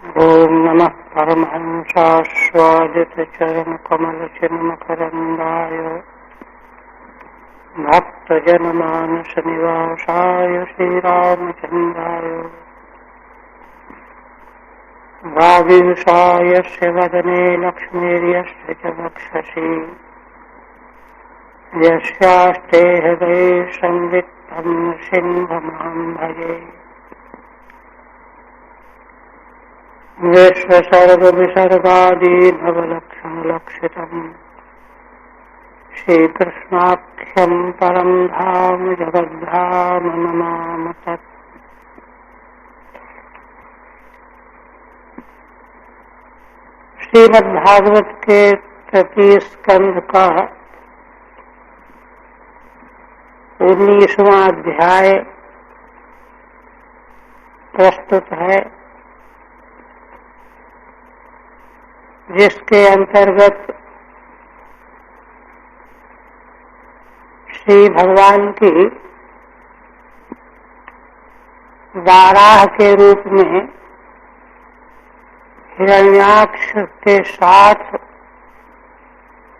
ओम नमः परमहंसास्वादितचरणकमलचिन्मकरन्दाय भक्तजनमानसनिवासाय श्रीरामचन्द्राय वागीशाय वदने लक्ष्मीर्यस्य च वक्षसि यस्यास्ते हृदये संवित्तं सिंहमहं भजे। विश्वसर्गविसर्गादि भवलक्षणलक्षितम् श्रीकृष्णाख्यं परं धाम जगद्धाम नमाम तत्। श्रीमद्भागवत के तृतीय स्कंध का 19वां अध्याय प्रस्तुत है, जिसके अंतर्गत श्री भगवान की वाराह के रूप में हिरण्याक्ष के साथ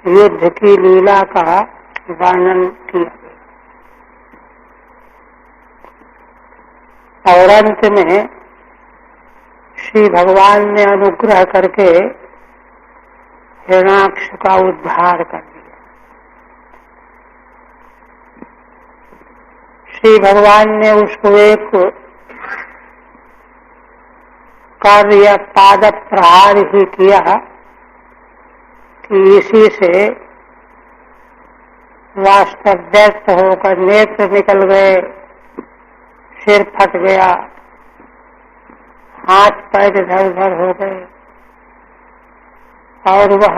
युद्ध की लीला का वर्णन किया और अंत में श्री भगवान ने अनुग्रह करके हिरण्याक्ष का उद्धार कर दिया। श्री भगवान ने उसको एक कार्य पाद प्रहार ही किया कि इसी से वास्तव व्यस्त होकर नेत्र निकल गए, सिर फट गया, हाथ पैर इधर उधर हो गए और वह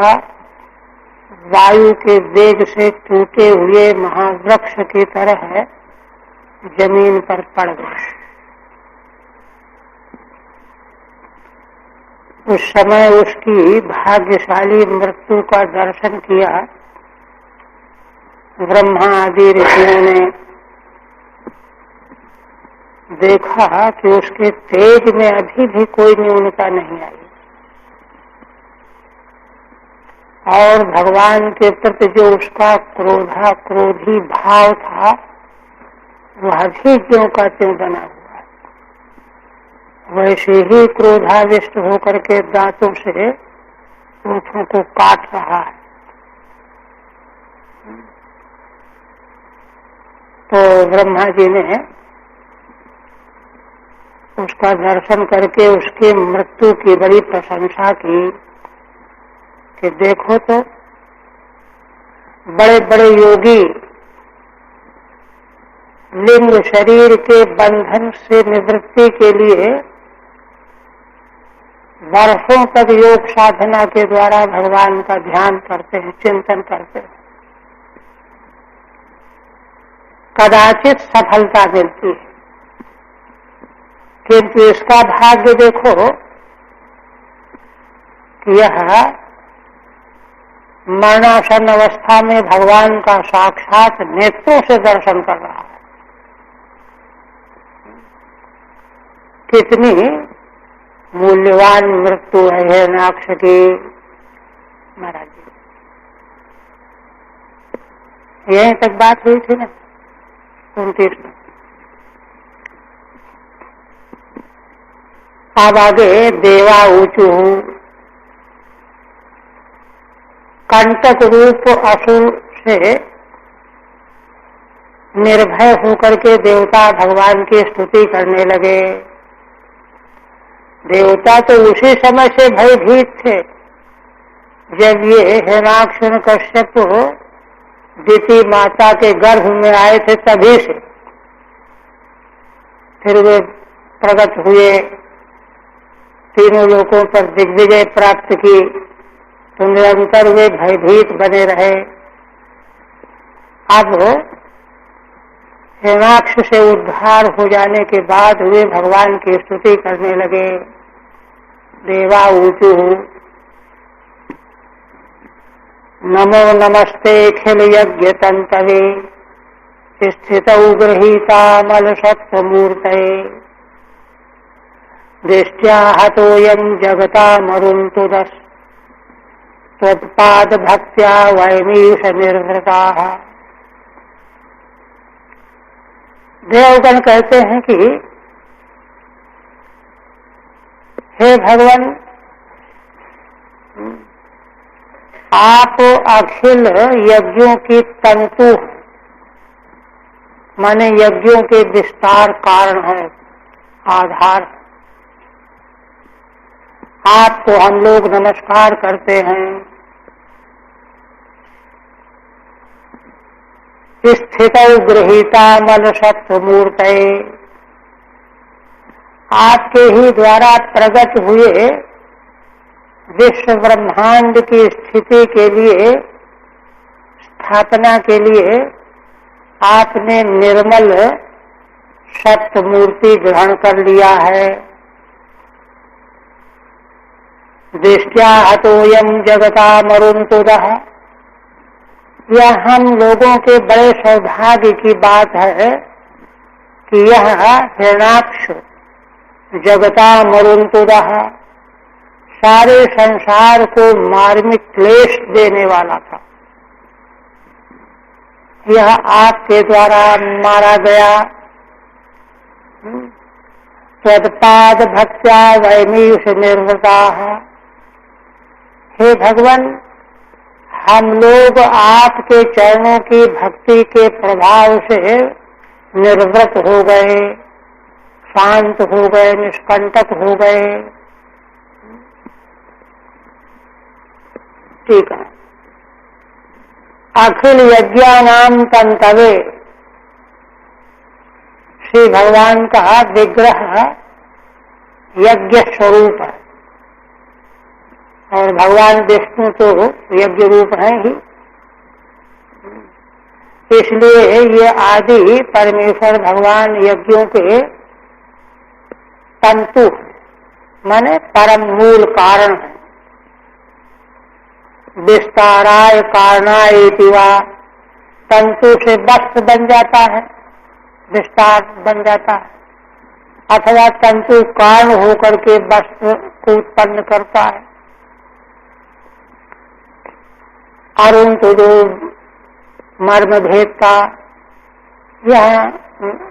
वायु के वेग से टूटे हुए महावृक्ष की तरह जमीन पर पड़ गए। उस समय उसकी भाग्यशाली मृत्यु का दर्शन किया। ब्रह्मा आदि ऋषियों ने देखा कि उसके तेज में अभी भी कोई न्यूनता नहीं आई और भगवान के प्रति जो उसका क्रोधी भाव था वह भी ज्यों का त्यों बना हुआ। वैसे ही क्रोधाविष्ट होकर के दांतों से ओठों को काट रहा है। तो ब्रह्मा जी ने उसका दर्शन करके उसकी मृत्यु की बड़ी प्रशंसा की कि देखो तो बड़े बड़े योगी लिंग शरीर के बंधन से निवृत्ति के लिए वर्षों तक योग साधना के द्वारा भगवान का ध्यान करते हैं, चिंतन करते हैं, कदाचित सफलता मिलती है। किंतु इसका भाग्य देखो कि यह मरणासन अवस्था में भगवान का साक्षात नेत्रों से दर्शन कर रहा है। कितनी मूल्यवान मृत्यु है हिरण्याक्ष की। महाराज जी यहीं तक बात हुई थी ना 29 में। अब आगे देवा ऊंचू कंटक रूप असुर से निर्भय होकर के देवता भगवान की स्तुति करने लगे। देवता तो उसी समय से भयभीत थे जब ये हिरण्याक्ष कश्यप दिति माता के गर्भ में आए थे, तभी से फिर वे प्रकट हुए, तीनों लोकों पर दिग्विजय प्राप्त की, तो निरंतर वे भयभीत बने रहे। अब हिरण्याक्ष से उद्धार हो जाने के बाद वे भगवान की स्तुति करने लगे। देवा ऊचु नमो नमस्ते खिल यज्ञ तंतवे स्थितौ गृहीता मल सत्वमूर्तये दृष्ट्या हतोऽयं जगतामरुन्तुदस् त्वत्पाद भक्त्या वयमीश निर्वृताः। देवगण कहते हैं कि हे भगवान, आप अखिल यज्ञों की तंतु, माने यज्ञों के विस्तार कारण है, आधार। आपको हम लोग नमस्कार करते हैं। स्थितौ गृहीता मल सत्वमूर्तये, आपके ही द्वारा प्रकट हुए विश्व ब्रह्मांड की स्थिति के लिए, स्थापना के लिए आपने निर्मल सत्य मूर्ति ग्रहण कर लिया है। दृष्ट्या हतोऽयं जगतामरुन्तुदः, यह हम लोगों के बड़े सौभाग्य की बात है कि यह हिरण्याक्ष जगतामरुन्तुदः सारे संसार को मार्मिक क्लेश देने वाला था, यह आपके द्वारा मारा गया। त्वत्पाद भक्त्या वयमीश निर्वृताः, हे भगवान, हम लोग आपके चरणों की भक्ति के प्रभाव से निर्वृत हो गए, शांत हो गए, निष्कंटक हो गए। ठीक है। अखिल यज्ञानाम तंतवे, श्री भगवान का विग्रह यज्ञ स्वरूप है, और भगवान विष्णु तो यज्ञ रूप है ही, इसलिए ये आदि परमेश्वर भगवान यज्ञों के तंतु माने परम मूल कारण है। विस्ताराय कारणाय दिवा, तंतु से वस्त्र बन जाता है, विस्तार बन जाता है, अथवा तंतु कारण होकर के वस्त्र को उत्पन्न करता है। अरुण तो जो मर्म भेद का, यह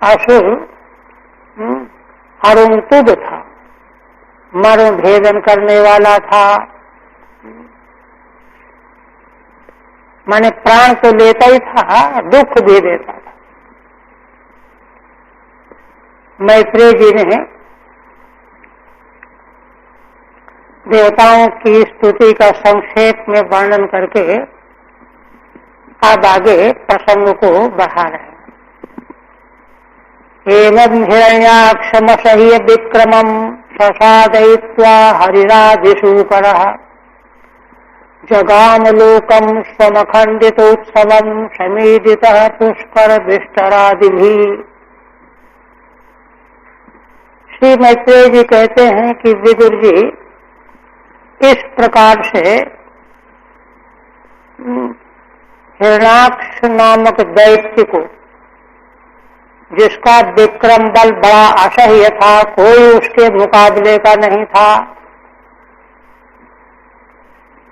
असुर अरुणतुद था, मर्म भेदन करने वाला था, माने प्राण तो लेता ही था, दुख भी देता था। मैत्रेय जी ने देवताओं की स्तुति का संक्षेप में वर्णन करके अब आगे प्रसंग को बढ़ा रहे हैं। एवं हिरण्याक्षमसह्य विक्रमं ससादयित्वा हरिराधिशूकरः जगामलोकं स्वमखण्डितोत्सवं समीदितः पुष्करविष्टरादिभिः। श्री मैत्रेय जी कहते हैं कि विदुर जी इस प्रकार से हिरण्याक्ष नामक दैत्य को, जिसका विक्रम बल बड़ा असह्य था, कोई उसके मुकाबले का नहीं था,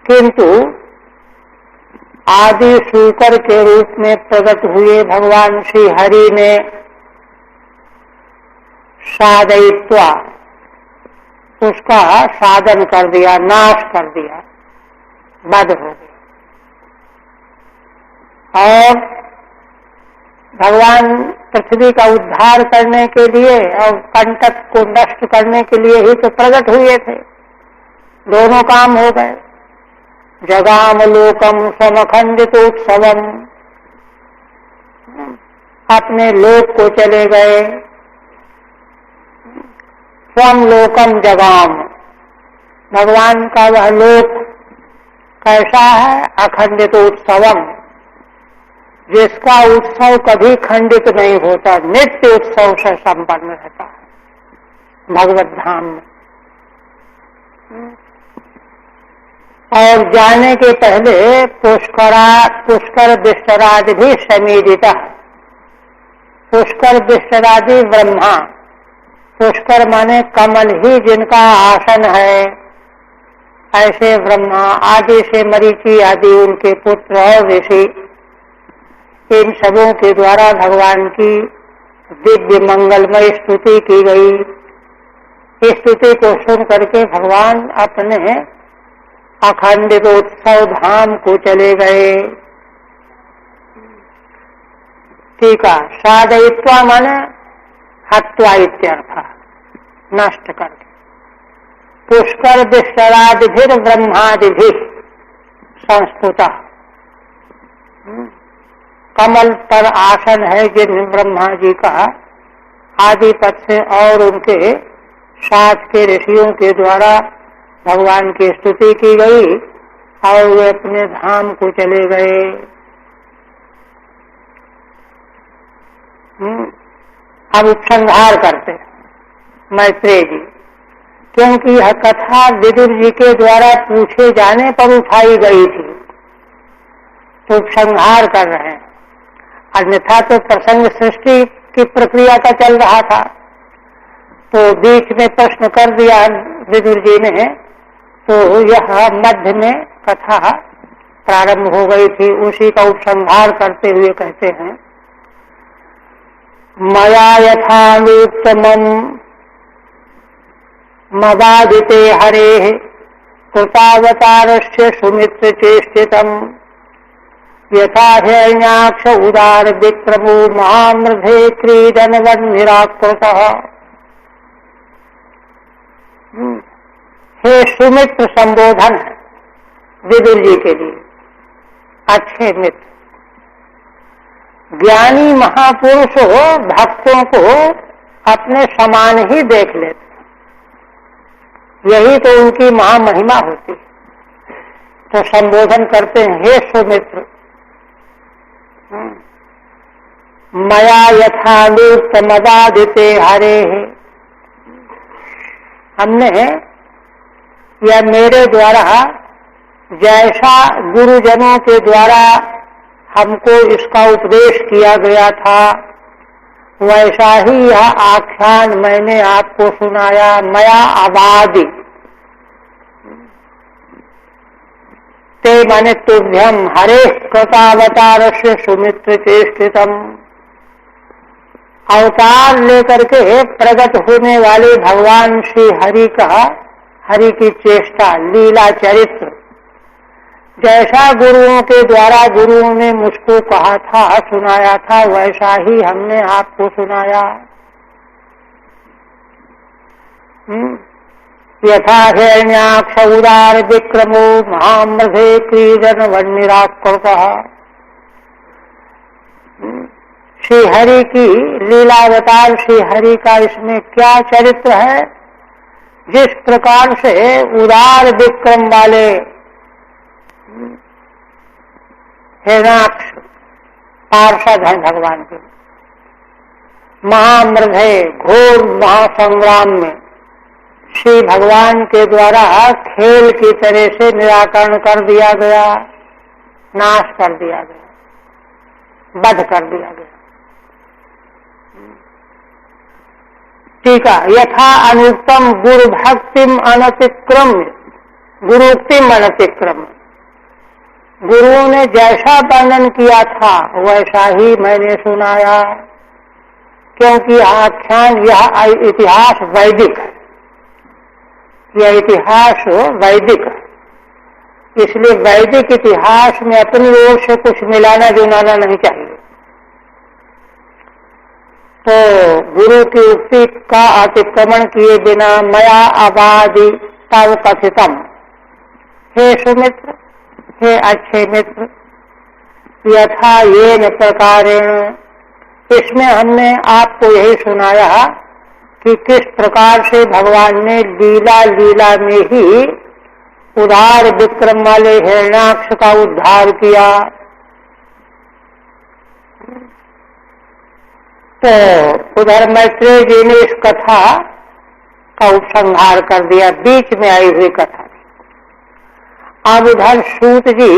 किंतु आदि शूकर के रूप में प्रकट हुए भगवान श्री हरि ने सादयित्वा, उसका साधन कर दिया, नाश कर दिया, वध हो गया। और भगवान पृथ्वी का उद्धार करने के लिए और कंटक को नष्ट करने के लिए ही तो प्रकट हुए थे, दोनों काम हो गए। जगाम लोकम समखंडितोत्सवम, अपने लोक को चले गए। स्वम लोकम जगाम, भगवान का वह लोक कैसा है? अखंडितोत्सवम, जिसका उत्सव कभी खंडित नहीं होता, नित्य उत्सव से संपन्न रहता है भगवत धाम में। और जाने के पहले पुष्कर विष्टरादि भी समीरिता, पुष्कर विष्टरादि ब्रह्मा पुष्कर माने कमल ही जिनका आसन है, ऐसे ब्रह्मा आदि से मरीचि आदि उनके पुत्र और ऋषि, इन सबों के द्वारा भगवान की दिव्य मंगलमय स्तुति की गई। इस स्तुति को सुन करके भगवान अपने अखंडित उत्सव धाम को चले गए। ठीक है, साधयित्वा माने हत्वा इत्यर्थ, नष्ट करके। पुष्कर विस्तरादिभिर ब्रह्मादिभि संस्तुता, कमल पर आसन है जिन ब्रह्मा जी का आदिपद से और उनके साथ के ऋषियों के द्वारा भगवान की स्तुति की गई और वे अपने धाम को चले गए। अब उपसंहार करते मैत्रेय जी, क्योंकि यह कथा विदुर जी के द्वारा पूछे जाने पर उठाई गई थी, तो उपसंहार कर रहे हैं। अन्यथा तो प्रसंग सृष्टि की प्रक्रिया का चल रहा था, तो बीच में प्रश्न कर दिया विदुर जी ने, तो यह मध्य में कथा प्रारंभ हो गई थी। उसी का उपसंहार करते हुए कहते हैं, मया यथानुत्तमं मदादिते हरेः कृतावतारस्य सुमित्र चेष्टितम् यथा हिरण्याक्ष उदार विक्रमो महामृधे क्रीडनवन्निराकृतः। हे सुमित्र संबोधन है विदुर जी के लिए, अच्छे मित्र। ज्ञानी महापुरुष भक्तों को अपने समान ही देख लेते, यही तो उनकी महामहिमा होती। तो संबोधन करते हैं, हे सुमित्र, मया यथानुत्तमदादिते हरेः, हमने या मेरे द्वारा जैसा गुरुजनों के द्वारा हमको इसका उपदेश किया गया था, वैसा ही यह आख्यान मैंने आपको सुनाया। मया अवादि, ते माने तुभ्यम हरे कृतावतारस्य सुमित्र चेष्टितम, अवतार लेकर के प्रकट होने वाले भगवान श्री हरि का, हरि की चेष्टा, लीला चरित्र, जैसा गुरुओं के द्वारा गुरुओं ने मुझको कहा था, सुनाया था, वैसा ही हमने आपको सुनाया। यथा हिरण्याक्ष उदार विक्रमो महामृधे क्रीडन वन्निराकृतः। श्री हरि की लीलावतार श्री हरि का इसमें क्या चरित्र है, जिस प्रकार से उदार विक्रम वाले हिरण्याक्ष पार्षद हैं भगवान के, महामृधे घोर महासंग्राम में श्री भगवान के द्वारा खेल की तरह से निराकरण कर दिया गया, नाश कर दिया गया, वध कर दिया गया। टीका, यथा अनुक्तम गुरु भक्तिम अनतिक्रम्य, गुरुक्तिम अनतिक्रम्य, गुरुओं ने जैसा वर्णन किया था वैसा ही मैंने सुनाया, क्योंकि आख्यान यह इतिहास वैदिक है, यह इतिहास वैदिक है, इसलिए वैदिक इतिहास में अपनी ओर से कुछ मिलाना जुलाना नहीं चाहिए। तो गुरु की उक्ति का अतिक्रमण किए बिना मया अबादि तव कथितम, हे सुमित्र, हे अच्छे मित्र, यथा येन प्रकारेण, इसमें हमने आपको यही सुनाया कि किस प्रकार से भगवान ने लीला में ही उदार विक्रम वाले हिरण्याक्ष का उद्धार किया। तो उधर मैत्रेय जी ने इस कथा का उपसंहार कर दिया, बीच में आई हुई कथा। अब उधर सूत जी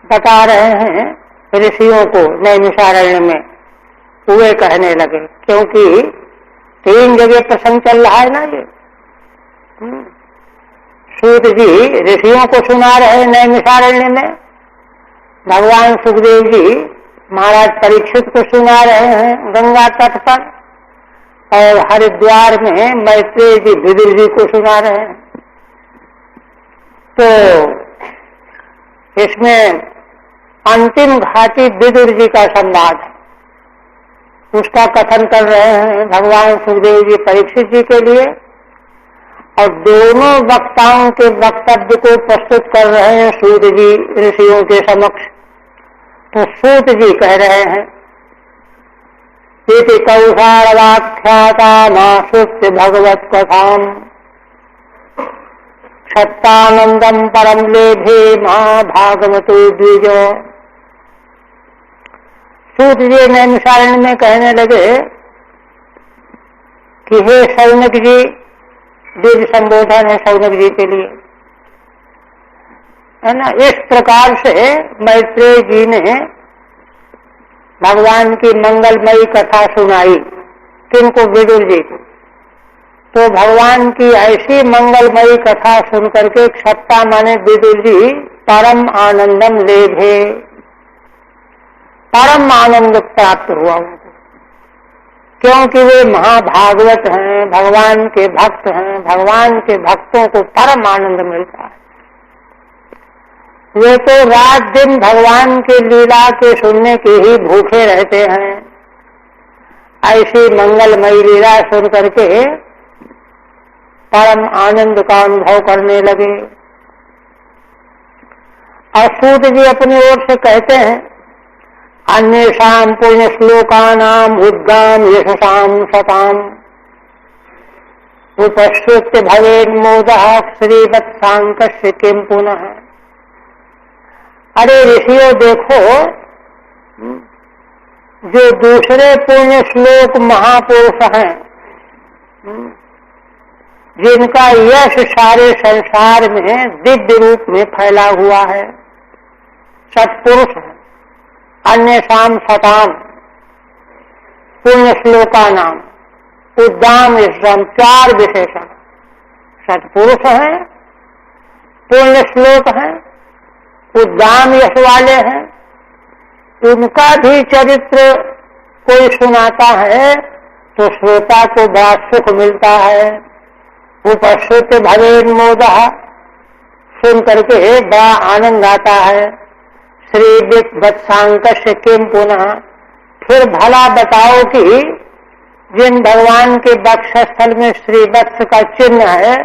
बता रहे हैं ऋषियों को नैमिषारण्य में, वे कहने लगे, क्योंकि 3 जगह प्रसंग चल रहा है ना ये। सूत जी ऋषियों को सुना रहे नैमिषारण्य में, भगवान सुखदेव जी महाराज परीक्षित को सुना रहे हैं गंगा तट पर, और हरिद्वार में मैत्रेय जी विदुर जी को सुना रहे हैं। तो इसमें अंतिम घाटी विदुर जी का संवाद है, उसका कथन कर रहे हैं भगवान सुखदेव जी परीक्षित जी के लिए, और दोनों वक्ताओं के वक्तव्य को प्रस्तुत कर रहे हैं सूत जी ऋषियों के समक्ष। तो सूत जी कह रहे हैं, इति कौशालवाख्याता माश्रुत्य भगवत कथाम सत्तानंदम परम लेभे महा भागवतो द्विजो। सूत जी नैमिषारण्य में कहने लगे कि हे शौनक जी, दिव्य संबोधन है शौनक जी के लिए, है ना। इस प्रकार से मैत्रेय जी ने भगवान की मंगलमयी कथा सुनाई, किनको? विदुर जी को। तो भगवान की ऐसी मंगलमयी कथा सुनकर के क्षत्ता माने विदुर जी परम आनंदम लेभे, परम आनंद प्राप्त हुआ उनको, क्योंकि वे महाभागवत हैं, भगवान के भक्त हैं। भगवान के भक्तों को परम आनंद मिलता है। वे तो रात दिन भगवान के लीला के सुनने के ही भूखे रहते हैं। ऐसी मंगलमयी लीला सुन करके परम आनंद का अनुभव करने लगे। और सूत जी अपनी ओर से कहते हैं, अन्येषां पुण्य श्लोकानाम उद्गाम यशसाम सताम उपश्रुत्य भवेन्मोदः श्रीवत्सांकस्य किं पुनः। अरे ऋषियों देखो, जो दूसरे पुण्य श्लोक महापुरुष हैं, जिनका यश सारे संसार में दिव्य रूप में फैला हुआ है, सत्पुरुष है। अन्य शाम सताम पुण्य श्लोका नाम उद्दाम यशम, 4 विशेषण। सत्पुरुष हैं, पुण्य श्लोक हैं, उद्दाम यश वाले हैं। उनका भी चरित्र कोई सुनाता है तो श्रोता को बड़ा सुख मिलता है। उपश्रुत भवेन्मोदः, सुन करके बड़ा आनंद आता है। श्री वत्सांकस्य किं पुनः, फिर भला बताओ कि जिन भगवान के वक्षस्थल में श्री वत्स का चिन्ह है,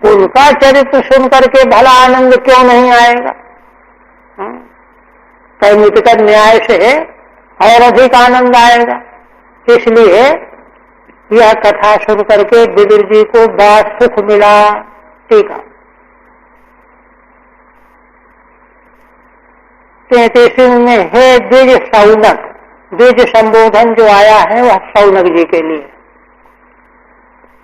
उनका चरित्र सुन करके भला आनंद क्यों नहीं आएगा? कैमितिक न्याय से और अधिक आनंद आएगा। इसलिए यह कथा सुन करके विदुर जी को बड़ा सुख मिला। टीका 33 में, हे द्विज शौनक, द्विज संबोधन जो आया है वह शौनक जी के लिए।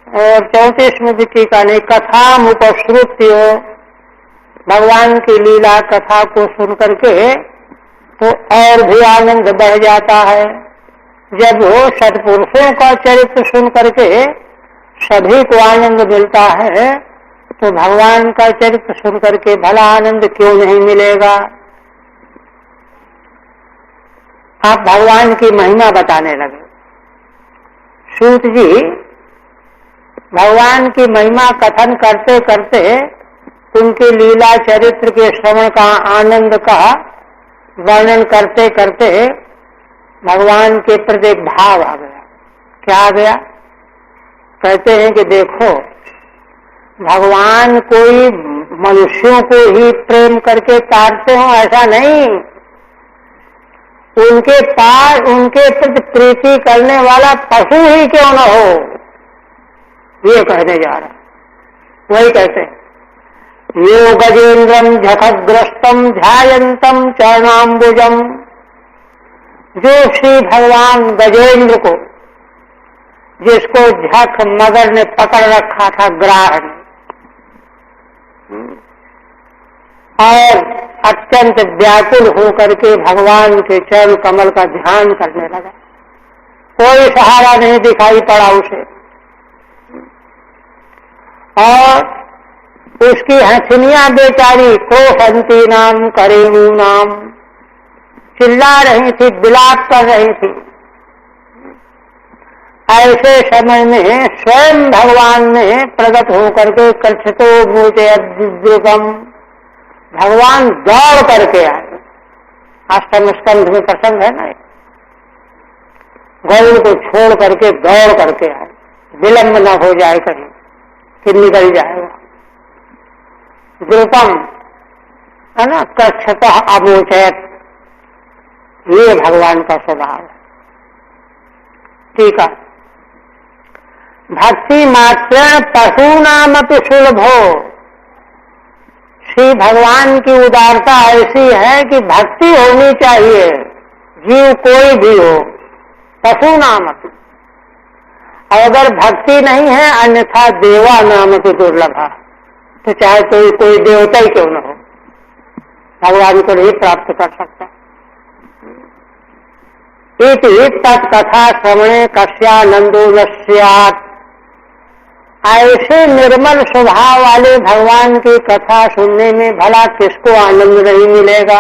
और 34 में भी टीका ने, कथा उपश्रुत्य, भगवान की लीला कथा को सुन करके तो और भी आनंद बढ़ जाता है। जब वो सत्पुरुषों का चरित्र सुन करके सभी को आनंद मिलता है, तो भगवान का चरित्र सुन करके भला आनंद क्यों नहीं मिलेगा? आप भगवान की महिमा बताने लगे। सूत जी भगवान की महिमा कथन करते करते उनकी लीला चरित्र के श्रवण का आनंद का वर्णन करते करते भगवान के प्रति एक भाव आ गया। क्या आ गया? कहते हैं कि देखो, भगवान कोई मनुष्यों को ही प्रेम करके तारते हो ऐसा नहीं, उनके पास उनके प्रति प्रीति करने वाला पशु ही क्यों न हो, ये कहने जा रहा। वही कहते हैं, यो गजेन्द्रम झखग्रस्तम ध्यायन्तम चरणाम्बुजम, जो श्री भगवान गजेंद्र को, जिसको झख मगर ने पकड़ रखा था ग्राह ने, और अत्यंत व्याकुल होकर के भगवान के चरण कमल का ध्यान करने लगा। कोई सहारा नहीं दिखाई पड़ा उसे। और उसकी हथनियां बेचारी क्रोशंती नाम करेणु नाम चिल्ला रही थी, विलाप कर रही थी। ऐसे समय में स्वयं भगवान ने प्रकट होकर के कर्षतो मूर्ते अद्भुतम, भगवान दौड़ करके आए। अष्टम स्कंध में प्रसंग है ना, गौर को छोड़ करके दौड़ करके आए, विलंब न हो जाए कहीं कि निकल जाएगा। द्रुपम है ना, कर्षतः अमोचयत, ये भगवान का स्वभाव है। ठीक है। भक्ति मात्र पशुनामपि सुलभो, श्री भगवान की उदारता ऐसी है कि भक्ति होनी चाहिए, जीव कोई भी हो, पशुनामपि। और अगर भक्ति नहीं है, अन्यथा देवा नामपि दुर्लभा, तो चाहे कोई देवता ही क्यों न हो, भगवान को नहीं प्राप्त कर सकता। इति तत्कथा श्रवणे कस्यानंदो न स्यात्, ऐसे निर्मल स्वभाव वाले भगवान की कथा सुनने में भला किसको आनंद नहीं मिलेगा।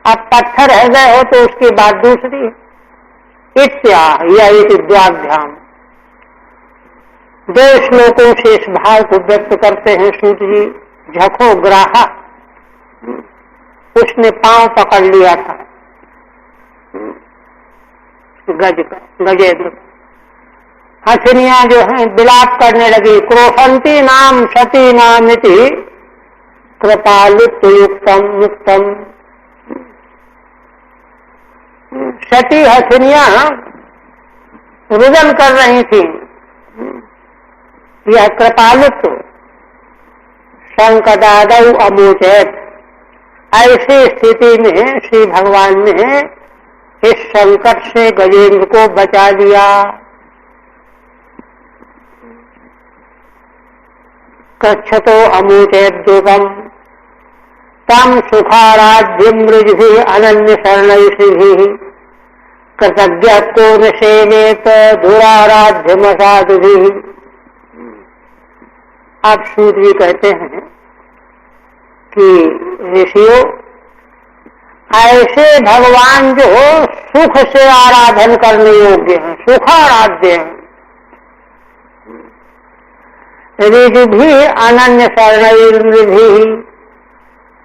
अब पत्थर हृदय हो तो उसकी बात दूसरी। इत्या या द्वाभ्याम, दो श्लोकों से इस भाव को व्यक्त करते हैं सूत जी। झको ग्राहा, उसने पांव पकड़ लिया था गजेंद्र, हथनियां जो हैं विलाप करने लगी। क्रोशंती नाम सती नाम इति कृपालुप्त युक्तम मुक्तम, सती हथनियां रुदन कर रही थी। यह कृपालुप्त संकटादौ अमोचयत, ऐसी स्थिति में श्री भगवान ने इस संकट से गजेंद्र को बचा दिया। कच्छतो अमोचयत दुर्गम तम सुखाराध्यम मृजभि अनन्य शरणैषिभिः कृतज्ञ को न सेवेत धुराराध्यम साधुभिः। आप सूत जी कहते हैं कि ऋषियों, ऐसे भगवान जो सुख से आराधन करने योग्य हैं, सुखाराध्य हैं, ऋजभि अनन्य शरणैर्मृभिः,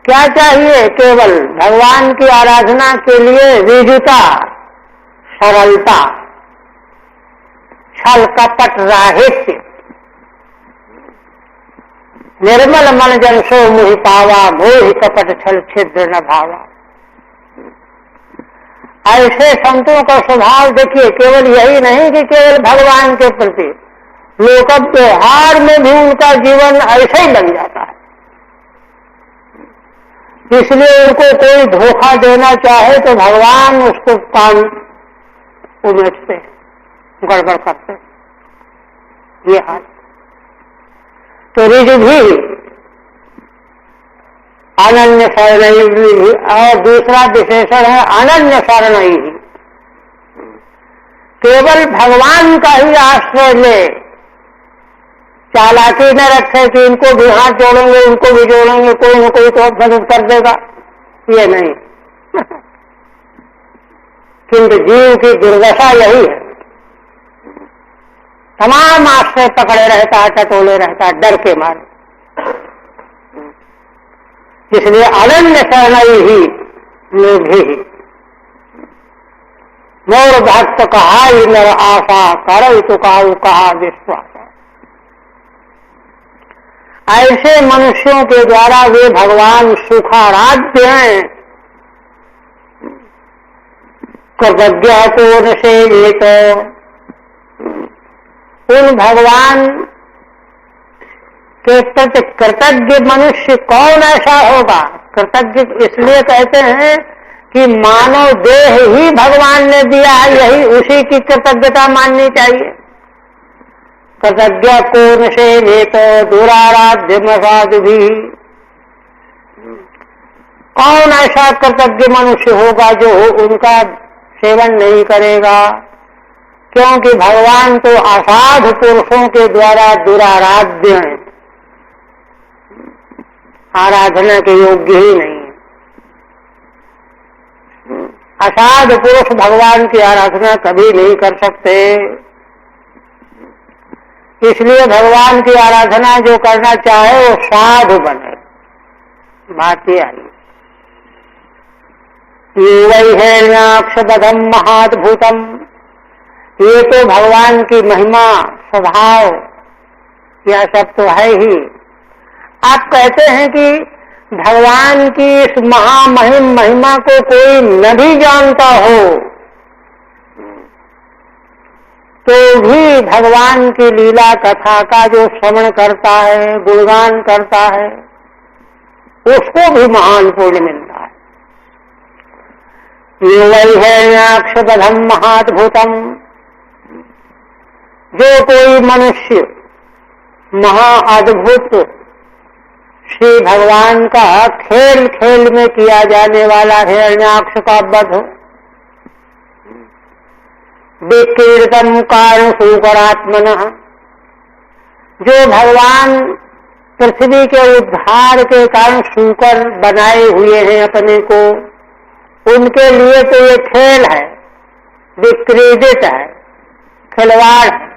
क्या चाहिए? केवल भगवान की आराधना के लिए ऋजुता, सरलता, छल कपट राहित्य, निर्मल मन जन सो मुहि पावा, मोहि कपट छल छिद्र न भावा। ऐसे संतों का स्वभाव देखिए, केवल यही नहीं कि केवल भगवान के प्रति, लोक व्यवहार में भी उनका जीवन ऐसे ही बन जाता है। इसलिए उनको कोई धोखा देना चाहे तो भगवान उसको कान उमेटते, गड़बड़ करते, ये हाल। तो ऋजु भी अनन्य शरणैः, और दूसरा विशेषण है अनन्य शरणैः, केवल भगवान का ही आश्रय ले, चालाकी न रखे कि इनको भी हाथ जोड़ेंगे, उनको भी जोड़ेंगे, कोई न कोई तो मदद कर देगा, ये नहीं। किंतु जीव की दुर्दशा यही है, तमाम आश्रय पकड़े रहता है, टटोले रहता है, डर के मारे। इसलिए अनन्य शरणैः निर्भीः, मोर भक्त कहा नर आशा, करई तो कहा विश्वास। ऐसे मनुष्यों के द्वारा वे भगवान सुखाराध्य हैं। कृतज्ञ को न सेवेत, उन भगवान के प्रति कृतज्ञ मनुष्य कौन ऐसा होगा? कृतज्ञ इसलिए कहते हैं कि मानव देह ही भगवान ने दिया है, यही उसी की कृतज्ञता माननी चाहिए। कृतज्ञ को न सेवेत दुराराध्यम साधुभिः, कौन ऐसा कृतज्ञ मनुष्य होगा जो उनका सेवन नहीं करेगा? क्योंकि भगवान तो असाधु पुरुषों के द्वारा दुराराध्य हैं, आराधना के योग्य ही नहीं है। असाधु पुरुष भगवान की आराधना कभी नहीं कर सकते। इसलिए भगवान की आराधना जो करना चाहे वो साधु बने। बात ये आई, ये वही है न्याक्षबधम महाद्भुतम, ये तो भगवान की महिमा स्वभाव यह सब तो है ही। आप कहते हैं कि भगवान की इस महामहिम महिमा को कोई न भी जानता हो तो भी भगवान की लीला कथा का जो श्रवण करता है, गुणगान करता है, उसको भी महान पुण्य मिलता है। ये वही है न्याक्षबधम महाद्भुतम, जो कोई मनुष्य महाअद्भुत श्री भगवान का खेल खेल में किया जाने वाला हिरण्याक्ष का वध, विकीर्तम कारण सूकरात्मनः, जो भगवान पृथ्वी के उद्धार के कारण सूकर बनाए हुए हैं अपने को, उनके लिए तो ये खेल है, विक्रीडित है, खिलवाड़ है।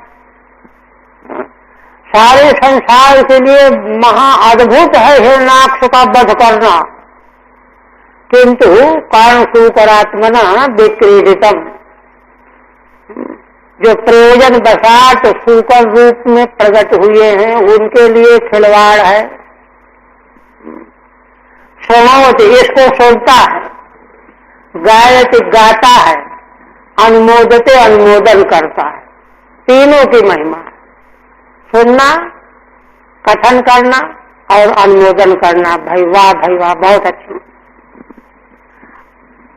सारे संसार के लिए महाअद्भुत है हिरण्याक्ष का वध करना, किंतु कारण सूकरात्मना विक्रीडितम, जो प्रयोजन बसात सूकर रूप में प्रकट हुए हैं उनके लिए खिलवाड़ है। सुनोत इसको सुनता है, गायत गाता है, अनुमोदते अनुमोदन करता है। तीनों की महिमा है, सुनना, कथन करना और अनुमोदन करना। भाई वाह बहुत अच्छी।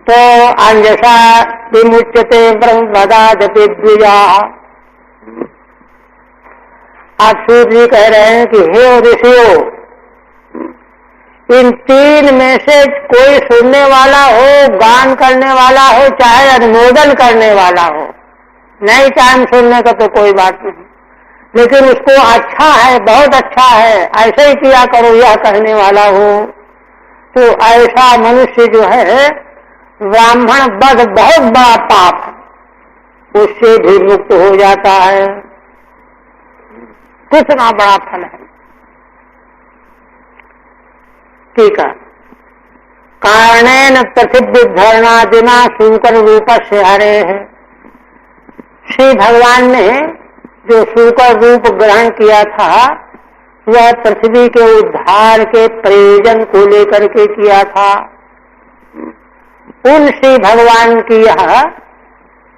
तो अंजसा विमुच्यते ब्रह्मवदादपि द्विजा। आप सूर्य जी कह रहे हैं कि हे ऋषियों, इन तीन में से कोई सुनने वाला हो, गान करने वाला हो, चाहे अनुमोदन करने वाला हो, नहीं टाइम सुनने का तो कोई बात नहीं, लेकिन उसको अच्छा है, बहुत अच्छा है, ऐसे ही किया करो यह कहने वाला हो, तो ऐसा मनुष्य जो है ब्राह्मण वध बहुत बड़ा पाप है, उससे भी मुक्त हो जाता है। कितना बड़ा फल है। ठीक है, कारणेन पृथ्वीधरणादिना शूकर रूप से हरे है। श्री भगवान ने जो शूकर रूप ग्रहण किया था वह पृथ्वी के उद्धार के प्रयोजन को लेकर के किया था। उन श्री भगवान की यह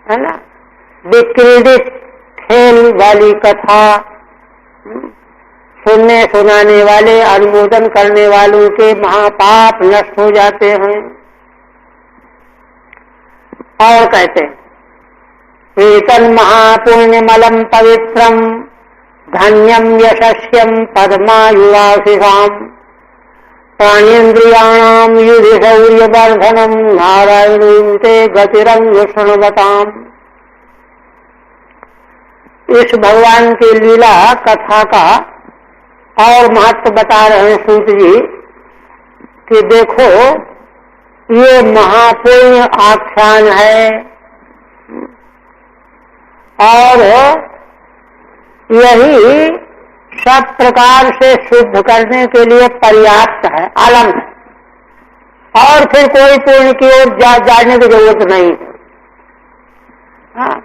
है ना विक्रीडित खेल वाली कथा सुनने सुनाने वाले, अनुमोदन करने वालों के महापाप नष्ट हो जाते हैं। और कहते हैं एतन् महापुण्यमलम पवित्रम धन्यम यशस्यम पद्मायुवासिषाम् प्राणेन्द्रियाणाम युधि शौर्यवर्धनम नारायणीं ते गतिरंग शृण्वताम्। इस भगवान की लीला कथा का और महत्व बता रहे हैं सूत जी कि देखो ये महापुण्य आख्यान है और यही सब प्रकार से शुद्ध करने के लिए पर्याप्त है, आलम है, और फिर कोई पुण्य की ओर जाने की जरूरत नहीं है। हाँ,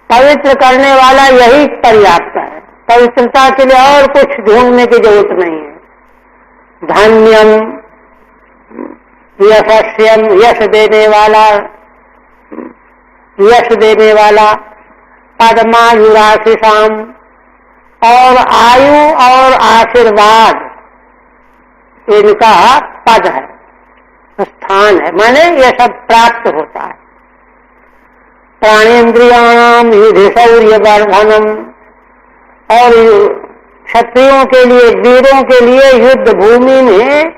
पवित्र करने वाला यही पर्याप्त है, पवित्रता के लिए और कुछ ढूंढने की जरूरत नहीं है। धन्यम यशस्यम, यश देने वाला पद्मायुराशिषाम, और आयु और आशीर्वाद इनका पद है, स्थान है, माने यह सब प्राप्त होता है। प्राणेन्द्रियाणाम युधि शौर्यवर्धनम, और क्षत्रियों के लिए, वीरों के लिए युद्ध भूमि में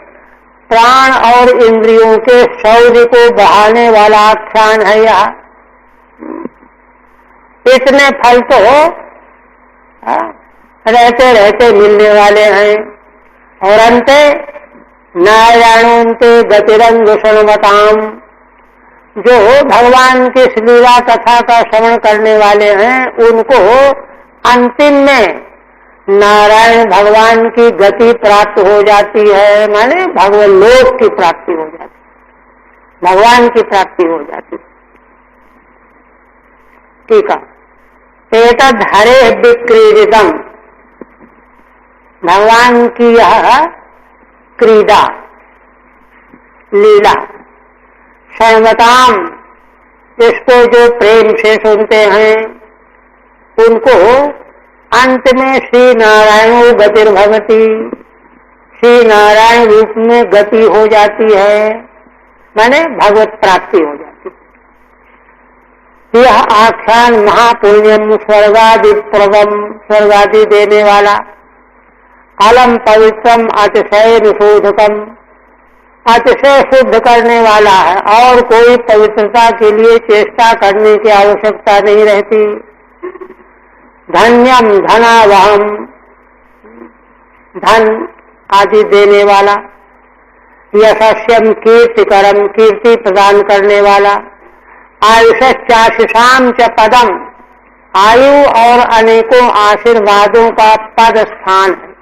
प्राण और इंद्रियों के शौर्य को बढ़ाने वाला आख्यान है यह। इतने फल तो रहते रहते मिलने वाले हैं। और अंते नारायणोंते गतिरंग शृण्वताम, जो भगवान की लीला कथा का श्रवण करने वाले हैं उनको अंतिम में नारायण भगवान की गति प्राप्त हो जाती है, माने भगवान लोक की प्राप्ति हो जाती है, भगवान की प्राप्ति हो जाती है। ठीक है। एतद् हरे विक्रीडितम, भगवान की यह क्रीड़ा लीला शृण्वताम, इसको जो प्रेम से सुनते हैं उनको अंत में श्री नारायण गतिर्भवति, श्री नारायण रूप में गति हो जाती है, माने भगवत प्राप्ति हो जाती है। यह आख्यान महापुण्यम स्वर्गादि प्रवम, स्वर्गादि देने वाला, अलम पवित्रम अतिशय निशोधकम, अतिशय शुद्ध करने वाला है और कोई पवित्रता के लिए चेष्टा करने की आवश्यकता नहीं रहती। धन्यम धनावहम, धन आदि देने वाला, यशस्यम कीर्तिकरम, कीर्ति प्रदान करने वाला, आयुष्चाशिषाम च पदम, आयु और अनेकों आशीर्वादों का पद स्थान है।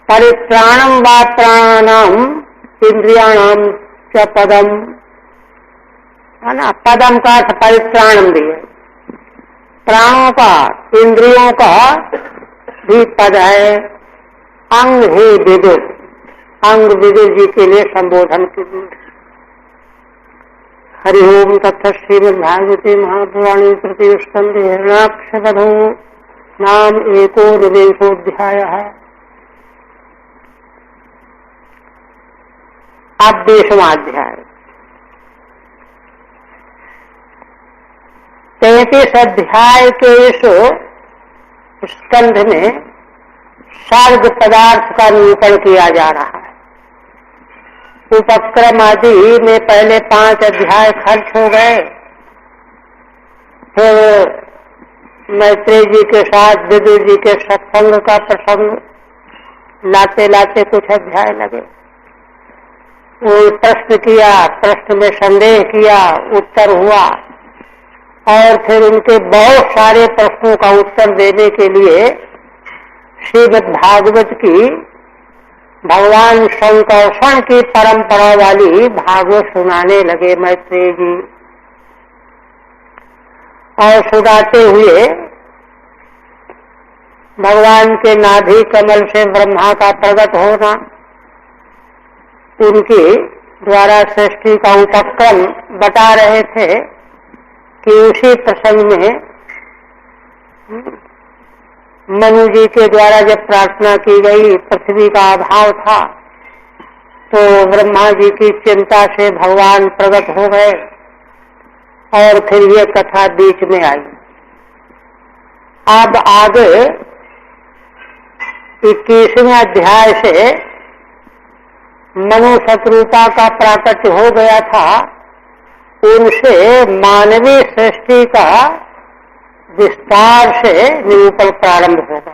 परित्राणम व प्राणानाम इंद्रियाणाम च पदम, है ना, पदम का अर्थ परित्राणम भी है, प्राणों का इंद्रियों का भी पद है। अंग ही विदुर, अंग विदुर जी के लिए संबोधन के लिए। हरि ओम तत्सत्। श्रीमद्भागवते महापुराणे तृतीय स्कंधे हिरण्याक्षवधो नाम एकोनविंशोऽध्यायः। अब 20वां अध्याय। 33 अध्याय के इस स्कंध में सर्ग पदार्थ का निरूपण किया जा रहा है। उपक्रम आदि में पहले 5 अध्याय खर्च हो गए, फिर मैत्रेय जी के साथ विदुर जी के सत्संग का प्रसंग लाते लाते कुछ अध्याय लगे। वो प्रश्न किया, प्रश्न में संदेह किया, उत्तर हुआ, और फिर उनके बहुत सारे प्रश्नों का उत्तर देने के लिए श्रीमद् भागवत की भगवान शंकरषण की परंपरा वाली भागवत सुनाने लगे मैत्रेय जी। और सुनाते हुए भगवान के नाभि कमल से ब्रह्मा का प्रकट होना, उनके द्वारा सृष्टि का उपक्रम बता रहे थे कि उसी प्रसंग में मनु जी के द्वारा जब प्रार्थना की गई, पृथ्वी का अभाव था, तो ब्रह्मा जी की चिंता से भगवान प्रकट हो गए और फिर ये कथा बीच में आई। अब आगे 21वें अध्याय से मनु शत्रुपा का प्राकट्य हो गया था, उनसे मानवीय सृष्टि का विस्तार से निरूपण प्रारंभ होगा।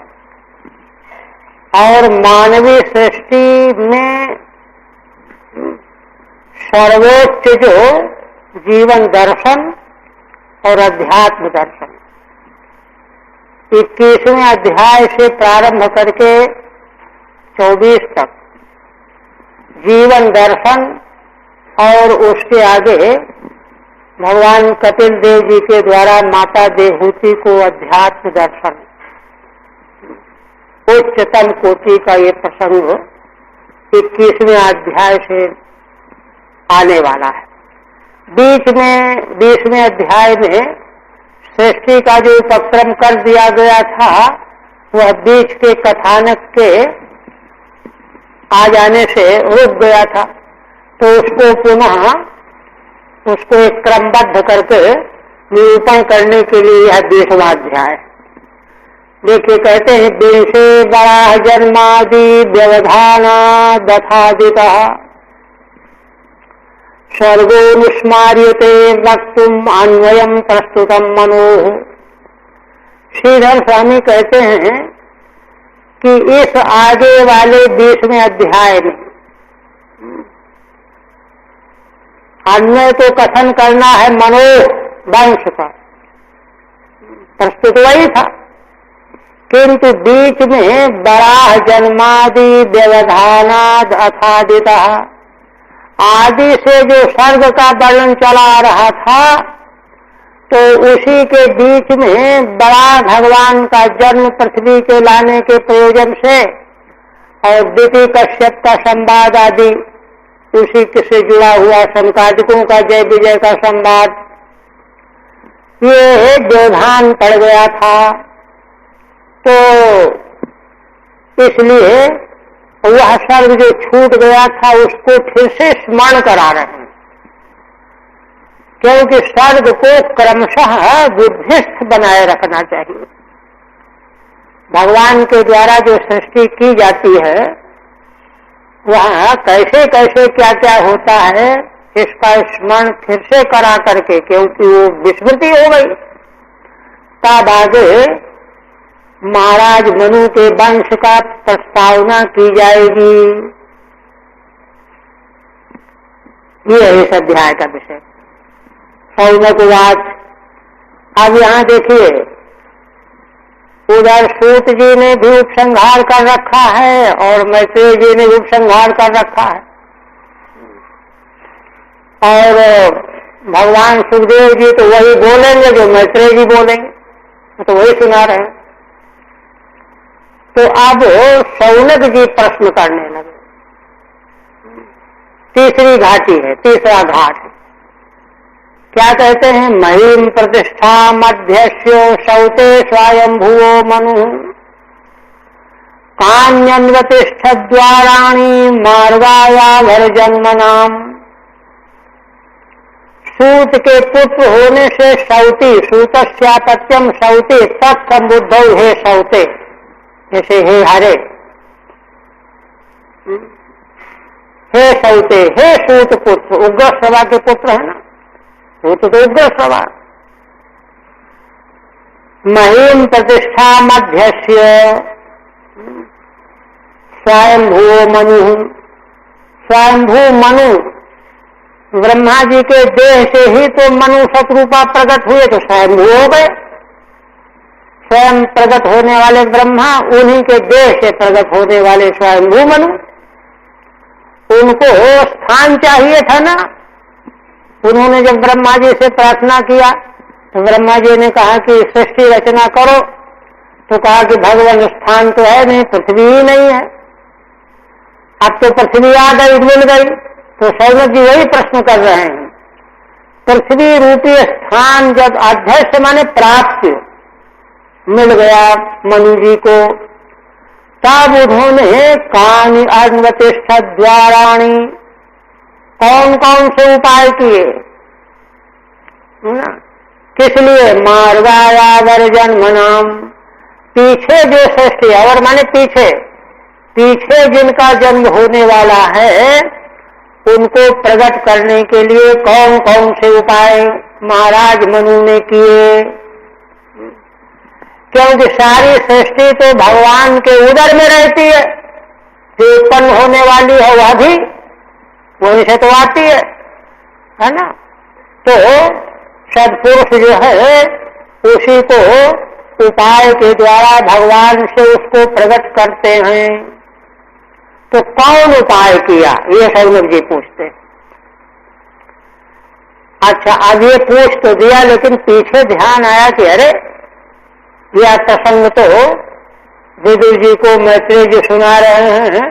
और मानवीय सृष्टि में सर्वोच्च जो जीवन दर्शन और अध्यात्म दर्शन, 21वें अध्याय से प्रारंभ करके 24 तक जीवन दर्शन, और उसके आगे भगवान कपिल देव जी के द्वारा माता देवहूति को अध्यात्म दर्शन, उच्चतम कोटि का ये प्रसंग 21वें अध्याय से आने वाला है। बीच में 20वें अध्याय में सृष्टि का जो उपक्रम कर दिया गया था, वह बीच के कथानक के आ जाने से रुक गया था, तो उसको पुनः उसको एक क्रमबद्ध करके निरूपण करने के लिए यह 20वां अध्याय। देखिए, कहते हैं देशे बड़ा जन्मादि व्यवधाना दथादिता सर्गो निस्मार्यते वक्तुम अन्वयम प्रस्तुतम मनो श्रीधर स्वामी कहते हैं कि इस आगे वाले 20वें अध्याय में अन्य तो कथन करना है मनोवंश का, प्रस्तुत वही था, किंतु बीच में बराह जन्मादि व्यवधानाद अथादित आदि से जो सर्ग का वर्णन चला आ रहा था, तो उसी के बीच में बड़ा भगवान का जन्म पृथ्वी के लाने के प्रयोजन से और द्वितीय कश्यप का संवाद आदि उसी से जुड़ा हुआ संकादिकों का जय विजय का संवाद, ये व्यवधान पड़ गया था। तो इसलिए वह सर्ग जो छूट गया था उसको फिर से स्मरण करा रहे हैं, क्योंकि सर्ग को क्रमशः बुद्धिस्थ बनाए रखना चाहिए। भगवान के द्वारा जो सृष्टि की जाती है वहाँ कैसे कैसे क्या क्या होता है इसका स्मरण फिर से करा करके, क्योंकि वो विस्मृति हो गई, तब आगे महाराज मनु के वंश का प्रस्तावना की जाएगी। ये है इस अध्याय का विषय। सौनक उवाच। अब यहाँ देखिए, उधर सूत जी ने भी उपसंहार कर रखा है और मैत्रेय जी ने भी उपसंहार कर रखा है, और भगवान सुखदेव जी तो वही बोलेंगे जो मैत्रेय जी बोलेंगे, तो वही सुना रहे हैं। तो अब सौनक जी प्रश्न करने लगे। तीसरी घाटी है, तीसरा घाट है। क्या कहते हैं? महीम प्रतिष्ठा मध्यस्यो सौते स्वयंभुवो मनु कान्यन्वतिष्ठ द्वाराणी मार्गाया जन्मनाम। सूत के पुत्र होने से सौती, सूतस्यापत्यम सौते तत्संबुद्धौ हे सौते, जैसे हे हरे, हे सौते, हे सूत पुत्र, उग्र सभा के पुत्र है ना, सूत तो उग्र सभा। महीम प्रतिष्ठा मध्यस्य स्वयंभुवो मनु। स्वयंभू मनु, ब्रह्मा जी के देह से ही तो मनु शत्रुपा प्रकट हुए, तो स्वयंभू हो गए। स्वयं प्रकट होने वाले ब्रह्मा, उन्हीं के देह से प्रकट होने वाले स्वयंभू मनु। उनको स्थान चाहिए था ना। उन्होंने जब ब्रह्मा जी से प्रार्थना किया तो ब्रह्मा जी ने कहा कि सृष्टि रचना करो, तो कहा कि भगवान स्थान तो है नहीं, पृथ्वी ही नहीं है। अब तो पृथ्वी आ गई, मिल गई, तो सौनक जी वही प्रश्न कर रहे हैं। पृथ्वी रूपी स्थान जब अध्यक्ष माने प्राप्त मिल गया मनु जी को, तब उन्होंने कानि अन्वतिष्ठ द्वाराणी, कौन कौन से उपाय किए, किस लिए? मार्गायावर जन्मनाम, पीछे जो सृष्टि, और माने पीछे, पीछे जिनका जन्म होने वाला है उनको प्रकट करने के लिए कौन कौन से उपाय महाराज मनु ने किए। क्योंकि सारी सृष्टि तो भगवान के उदर में रहती है, जो उत्पन्न होने वाली है वह भी वहीं से तो आती है ना। तो सत्पुरुष जो है उसी को उपाय के द्वारा भगवान से उसको प्रकट करते हैं। तो कौन उपाय किया, ये सौनक जी पूछते। अच्छा, अब ये पूछ तो दिया, लेकिन पीछे ध्यान आया कि अरे यह प्रसंग तो विदुर जी को मैत्रेय जी सुना रहे हैं,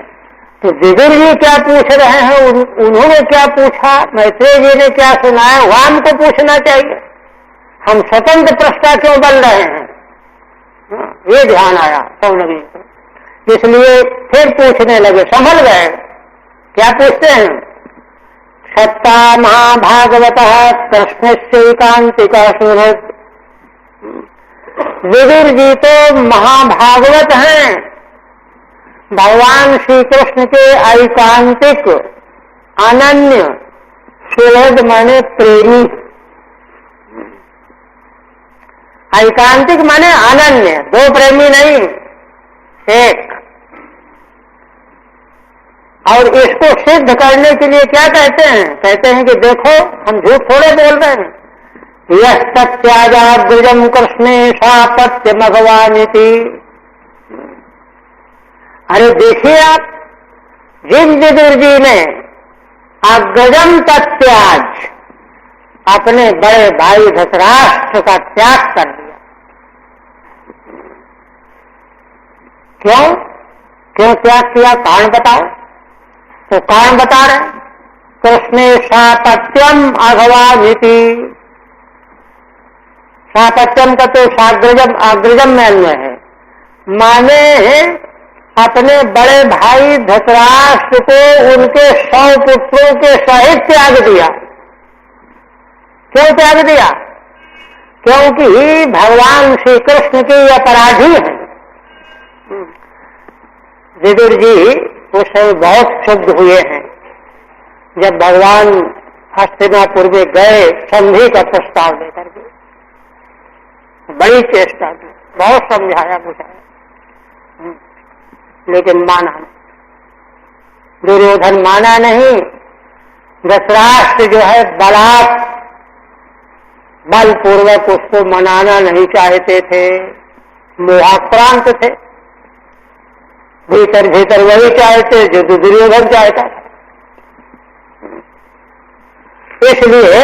तो विदुर जी क्या पूछ रहे हैं, उन्होंने क्या पूछा, मैत्रेय जी ने क्या सुनाया, वह हमको पूछना चाहिए। हम स्वतंत्र प्रश्ता क्यों बन रहे हैं, ये ध्यान आया सौनक जी को। इसलिए फिर पूछने लगे, संभल गए। क्या पूछते हैं? सत्ता महाभागवत प्रश्न से एकांतिका सुहृद। विदुर जी तो महाभागवत हैं, भगवान श्री कृष्ण के ऐकांतिक अनन्य सुहृद माने प्रेमी। ऐकांतिक माने अनन्य, दो प्रेमी नहीं, एक। और इसको सिद्ध करने के लिए क्या कहते हैं? कहते हैं कि देखो हम झूठ थोड़े बोल रहे हैं। यह सत्याजाग्रजम कृष्णे सापत्य भगवानिति। अरे देखिए आप, जिन विदुर जी ने अग्रजम तत्याज, अपने बड़े भाई धृतराष्ट्र का त्याग कर दिया। क्यों क्यों त्याग किया? कारण बताओ। तो कारण बता रहे, कृष्णे सातत्यम अघवानिति। सातत्यम का तो साग्रजम अग्रजम में अन्वय है, माने अपने बड़े भाई धृतराष्ट्र को उनके 100 पुत्रों के सहित त्याग दिया। क्यों त्याग दिया? क्योंकि भगवान श्री कृष्ण के अपराधी हैं। विदुर जी उस समय बहुत क्षुब्ध हुए हैं। जब भगवान हस्तिनापुर में गए संधि का प्रस्ताव लेकर के, बड़ी चेष्टा की, बहुत समझाया बुझाया, लेकिन माना नहीं। दुर्योधन माना नहीं। धृतराष्ट्र जो है बलपूर्वक उसको मनाना नहीं चाहते थे, मोहाक्रांत थे। भीतर भीतर वही चाहते जो दुर्योधन चाहता था। इसलिए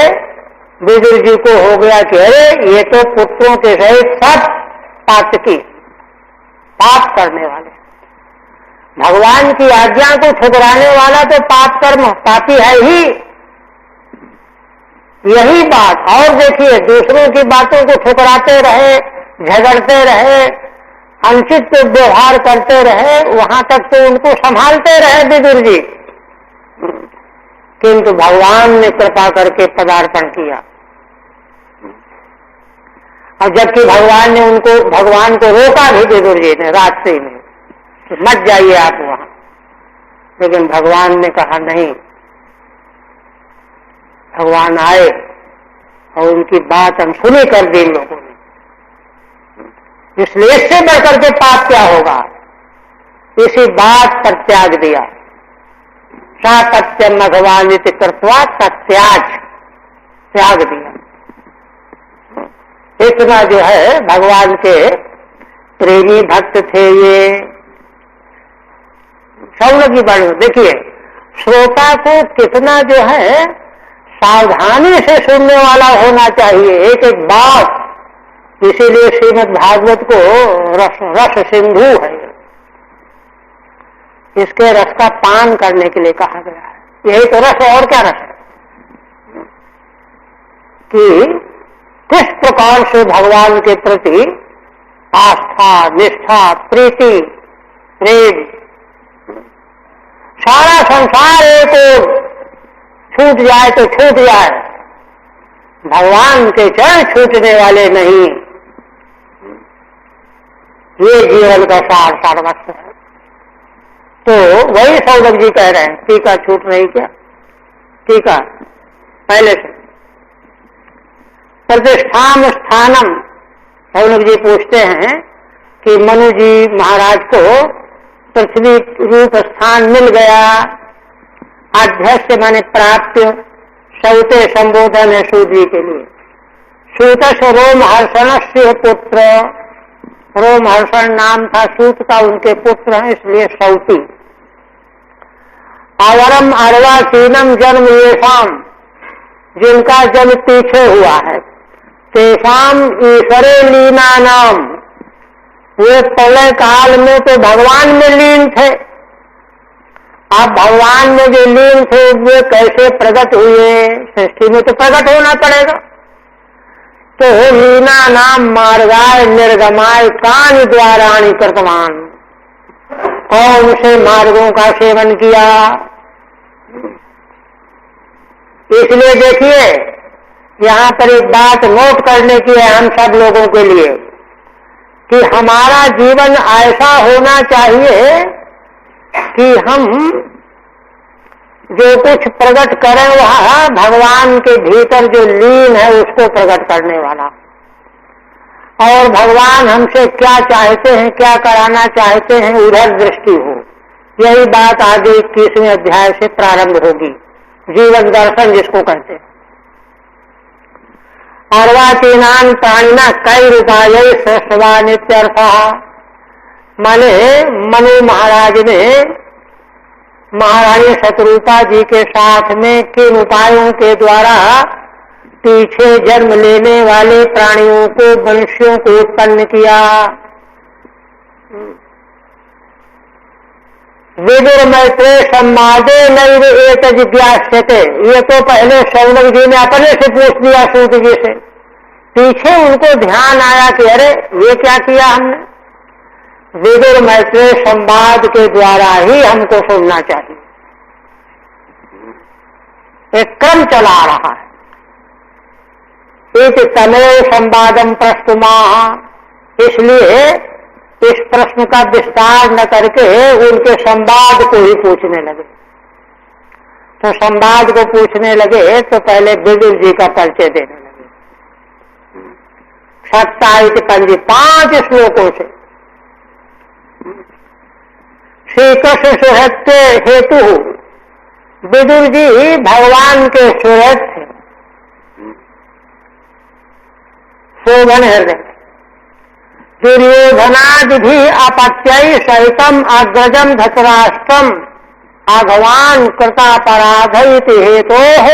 विदुर जी को हो गया कि अरे ये तो पुत्रों के सहित सब पातकी, पाप करने वाले। भगवान की आज्ञा को ठुकराने वाला तो पाप कर्म पापी है ही। यही बात। और देखिए, दूसरों की बातों को ठुकराते रहे, झगड़ते रहे, अनुचित व्यवहार करते रहे, वहां तक तो उनको संभालते रहे विदुर जी। किंतु भगवान ने कृपा करके पदार्पण किया। और जबकि भगवान को रोका भी विदुर जी ने रात्रि में, तो मत जाइए आप वहां। लेकिन भगवान ने कहा नहीं। भगवान आए और उनकी बात अनसुनी कर दी इन लोगों ने। इसलिए इससे बढ़कर के पाप क्या होगा, इसी बात पर त्याग दिया। सातत्यम भगवानित कृत्वा का त्याग दिया। इतना जो है भगवान के प्रेमी भक्त थे ये। शौनक जी बड़े, देखिए श्रोता को कितना जो है सावधानी से सुनने वाला होना चाहिए एक एक बात। इसीलिए श्रीमद् भागवत को रस सिंधु है। इसके रस का पान करने के लिए कहा गया है। यही तो रस है, और क्या रस है? कि किस प्रकार से भगवान के प्रति आस्था, निष्ठा, प्रीति, प्रेम, सारा संसार एक और छूट जाए तो छूट जाए, भगवान के चरण छूटने वाले नहीं। ये जीवन का सार सर्वस्व है। तो वही सौनक जी कह रहे हैं, टीका छूट नहीं क्या? टीका पहले से प्रतिष्ठान स्थानम। सौनक जी पूछते हैं कि मनु जी महाराज को पृथ्वी रूप स्थान मिल गया। अध्यक्ष माने प्राप्त, सौते संबोधन है सूत जी के लिए। सूत से रोमहर्षण से पुत्र, रोमहर्षण नाम था सूत का, उनके पुत्र हैं इसलिए सौती। अवरम अर्वाचीनम जन्म येषाम, जिनका जन्म पीछे हुआ है। तेषाम ईश्वरे लीना नाम, वे प्रलय काल में तो भगवान में लीन थे। आप भगवान में जो लीन थे वे कैसे प्रकट हुए? सृष्टि में तो प्रकट होना पड़ेगा। तो लीना नाम मार्गाय निर्गमाय कान द्वाराणि कृतवान, कौन से मार्गों का सेवन किया? इसलिए देखिए यहाँ पर एक बात नोट करने की है हम सब लोगों के लिए कि हमारा जीवन ऐसा होना चाहिए कि हम जो कुछ प्रकट करें वह भगवान के भीतर जो लीन है उसको प्रकट करने वाला। और भगवान हमसे क्या चाहते हैं, क्या कराना चाहते हैं, उधर दृष्टि हो। यही बात आगे 21वें अध्याय से प्रारंभ होगी, जीवन दर्शन जिसको कहते हैं। अर्वाचीनान प्राणिना कई रूपाय सृष्टवा नित्यर्थः। माने मनु महाराज ने महारानी शतरूपा जी के साथ में किन उपायों के द्वारा पीछे जन्म लेने वाले प्राणियों को, मनुष्यों को उत्पन्न किया। विदुर मैत्रेय संवादे नैव एक जिज्ञास्यते। ये तो पहले शौनक जी ने अपने से पूछ लिया सूत जी से, पीछे उनको ध्यान आया कि अरे ये क्या किया हमने। विदुर मैत्रेय संवाद के द्वारा ही हमको सुनना चाहिए। एक क्रम चला रहा है। एक तमेव संवादम प्रस्तुमा, इसलिए इस प्रश्न का विस्तार न करके उनके संवाद को ही पूछने लगे। तो संवाद को पूछने लगे तो पहले विदुर जी का परिचय देने लगे। 27 पंजी 5 श्लोकों से श्री कृष्ण सुहृद हेतु विदुर जी भगवान के सुहृद थे, शोभन हृदय। दुर्योधनादि भी अपत्यय सहितम अग्रजम धतराष्ट्रम आघवान कृतापराधयति हेतोः।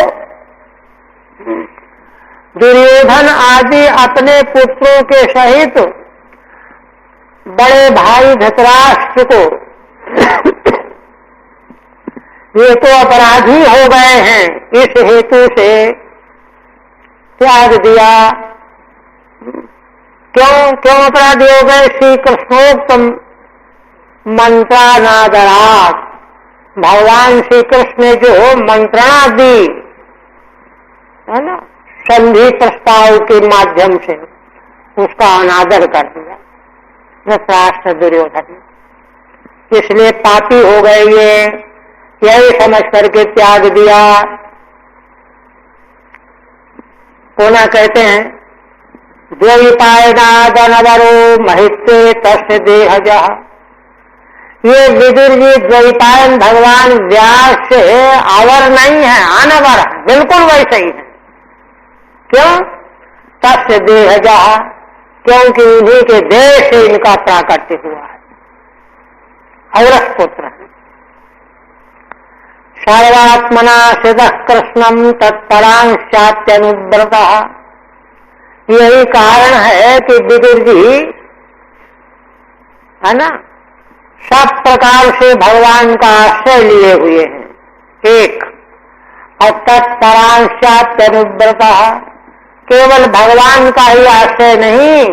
दुर्योधन आदि अपने पुत्रों के सहित बड़े भाई धतराष्ट्र को ये तो अपराधी हो गए हैं, इस हेतु से त्याग दिया। क्यों अपराधी हो गए? श्री कृष्णोक्तम मंत्रानादरात, भगवान श्री कृष्ण ने जो मंत्रणा दी है ना, संधि प्रस्ताव के माध्यम से उसका अनादर कर दिया धृतराष्ट्र दुर्योधन, इसलिए पापी हो गए। ये यही समझ करके त्याग दिया। कोना कहते हैं द्वैपायनादनवरो महित्वे तस्य देहजः। ये विदुर जी द्वैपायन भगवान व्यास से अवर नहीं है, अनवर, बिल्कुल वैसे ही है। क्यों? तस्य देहजः, क्योंकि उन्हीं के देह से इनका प्राकट्य हुआ है। औरस पुत्र है। सर्वात्मना सिद्धः कृष्णम तत्परांश्चात्यनुव्रतः। यही कारण है कि विदुर जी है ना सब प्रकार से भगवान का आश्रय लिए हुए हैं। एक और तत्परांश्चात्यनुव्रतः, केवल भगवान का ही आश्रय नहीं,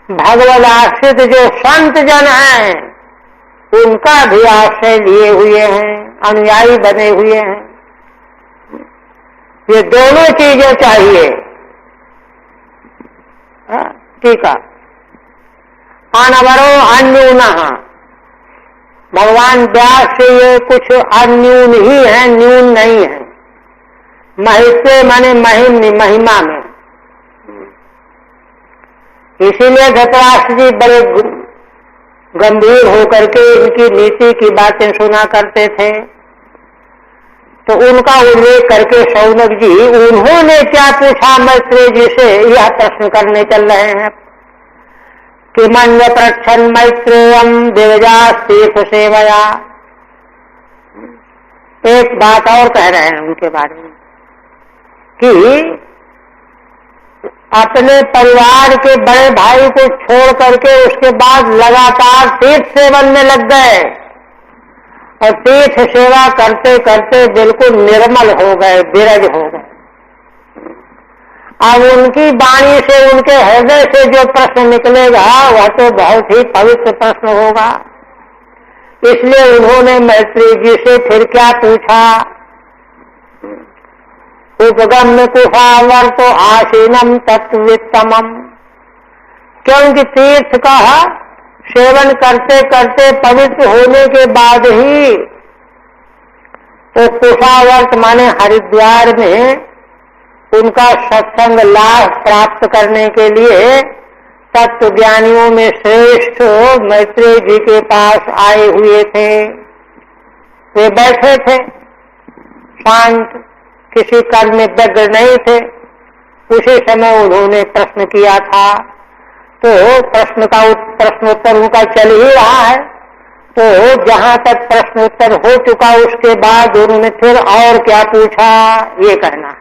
भगवद आश्रित जो संत जन हैं उनका भी आश्रय लिए हुए हैं, अनुयायी बने हुए हैं। ये दोनों चीजें चाहिए। ठीक है। अनवरो अन्यूनः, भगवान व्यास से ये कुछ अन्यून ही है, न्यून नहीं है। महित्वे माने महिमा में। इसीलिए धृतराष्ट्र जी बड़े गंभीर होकर के इनकी नीति की बातें सुना करते थे। तो उनका उल्लेख करके शौनक जी उन्होंने क्या पूछा मैत्रेय जी से, यह प्रश्न करने चल रहे हैं कि मन्य प्रच्छन मैत्रेयम दिव्यास्तीर्थ सेवया। एक बात और कह रहे हैं उनके बारे में कि अपने परिवार के बड़े भाई को छोड़ करके उसके बाद लगातार तीर्थ सेवन में लग गए और तीर्थ सेवा करते करते बिल्कुल निर्मल हो गए, विरज हो गए। अब उनकी वाणी से, उनके हृदय से जो प्रश्न निकलेगा वह तो बहुत ही पवित्र प्रश्न होगा। इसलिए उन्होंने मैत्रेय जी से फिर क्या पूछा, उपगम्य कुशावर तो आसीनम तत्वित्तमम। क्योंकि तीर्थ का सेवन करते करते पवित्र होने के बाद ही तो कुशावर्त माने हरिद्वार में उनका सत्संग लाभ प्राप्त करने के लिए तत्व ज्ञानियों में श्रेष्ठ मैत्रेय जी के पास आए हुए थे। वे बैठे थे शांत, किसी कर्म में व्यग्र नहीं थे। उसी समय उन्होंने प्रश्न किया था, तो प्रश्नोत्तर उनका चल ही रहा है। तो जहां तक प्रश्नोत्तर हो चुका उसके बाद उन्होंने फिर और क्या पूछा ये कहना।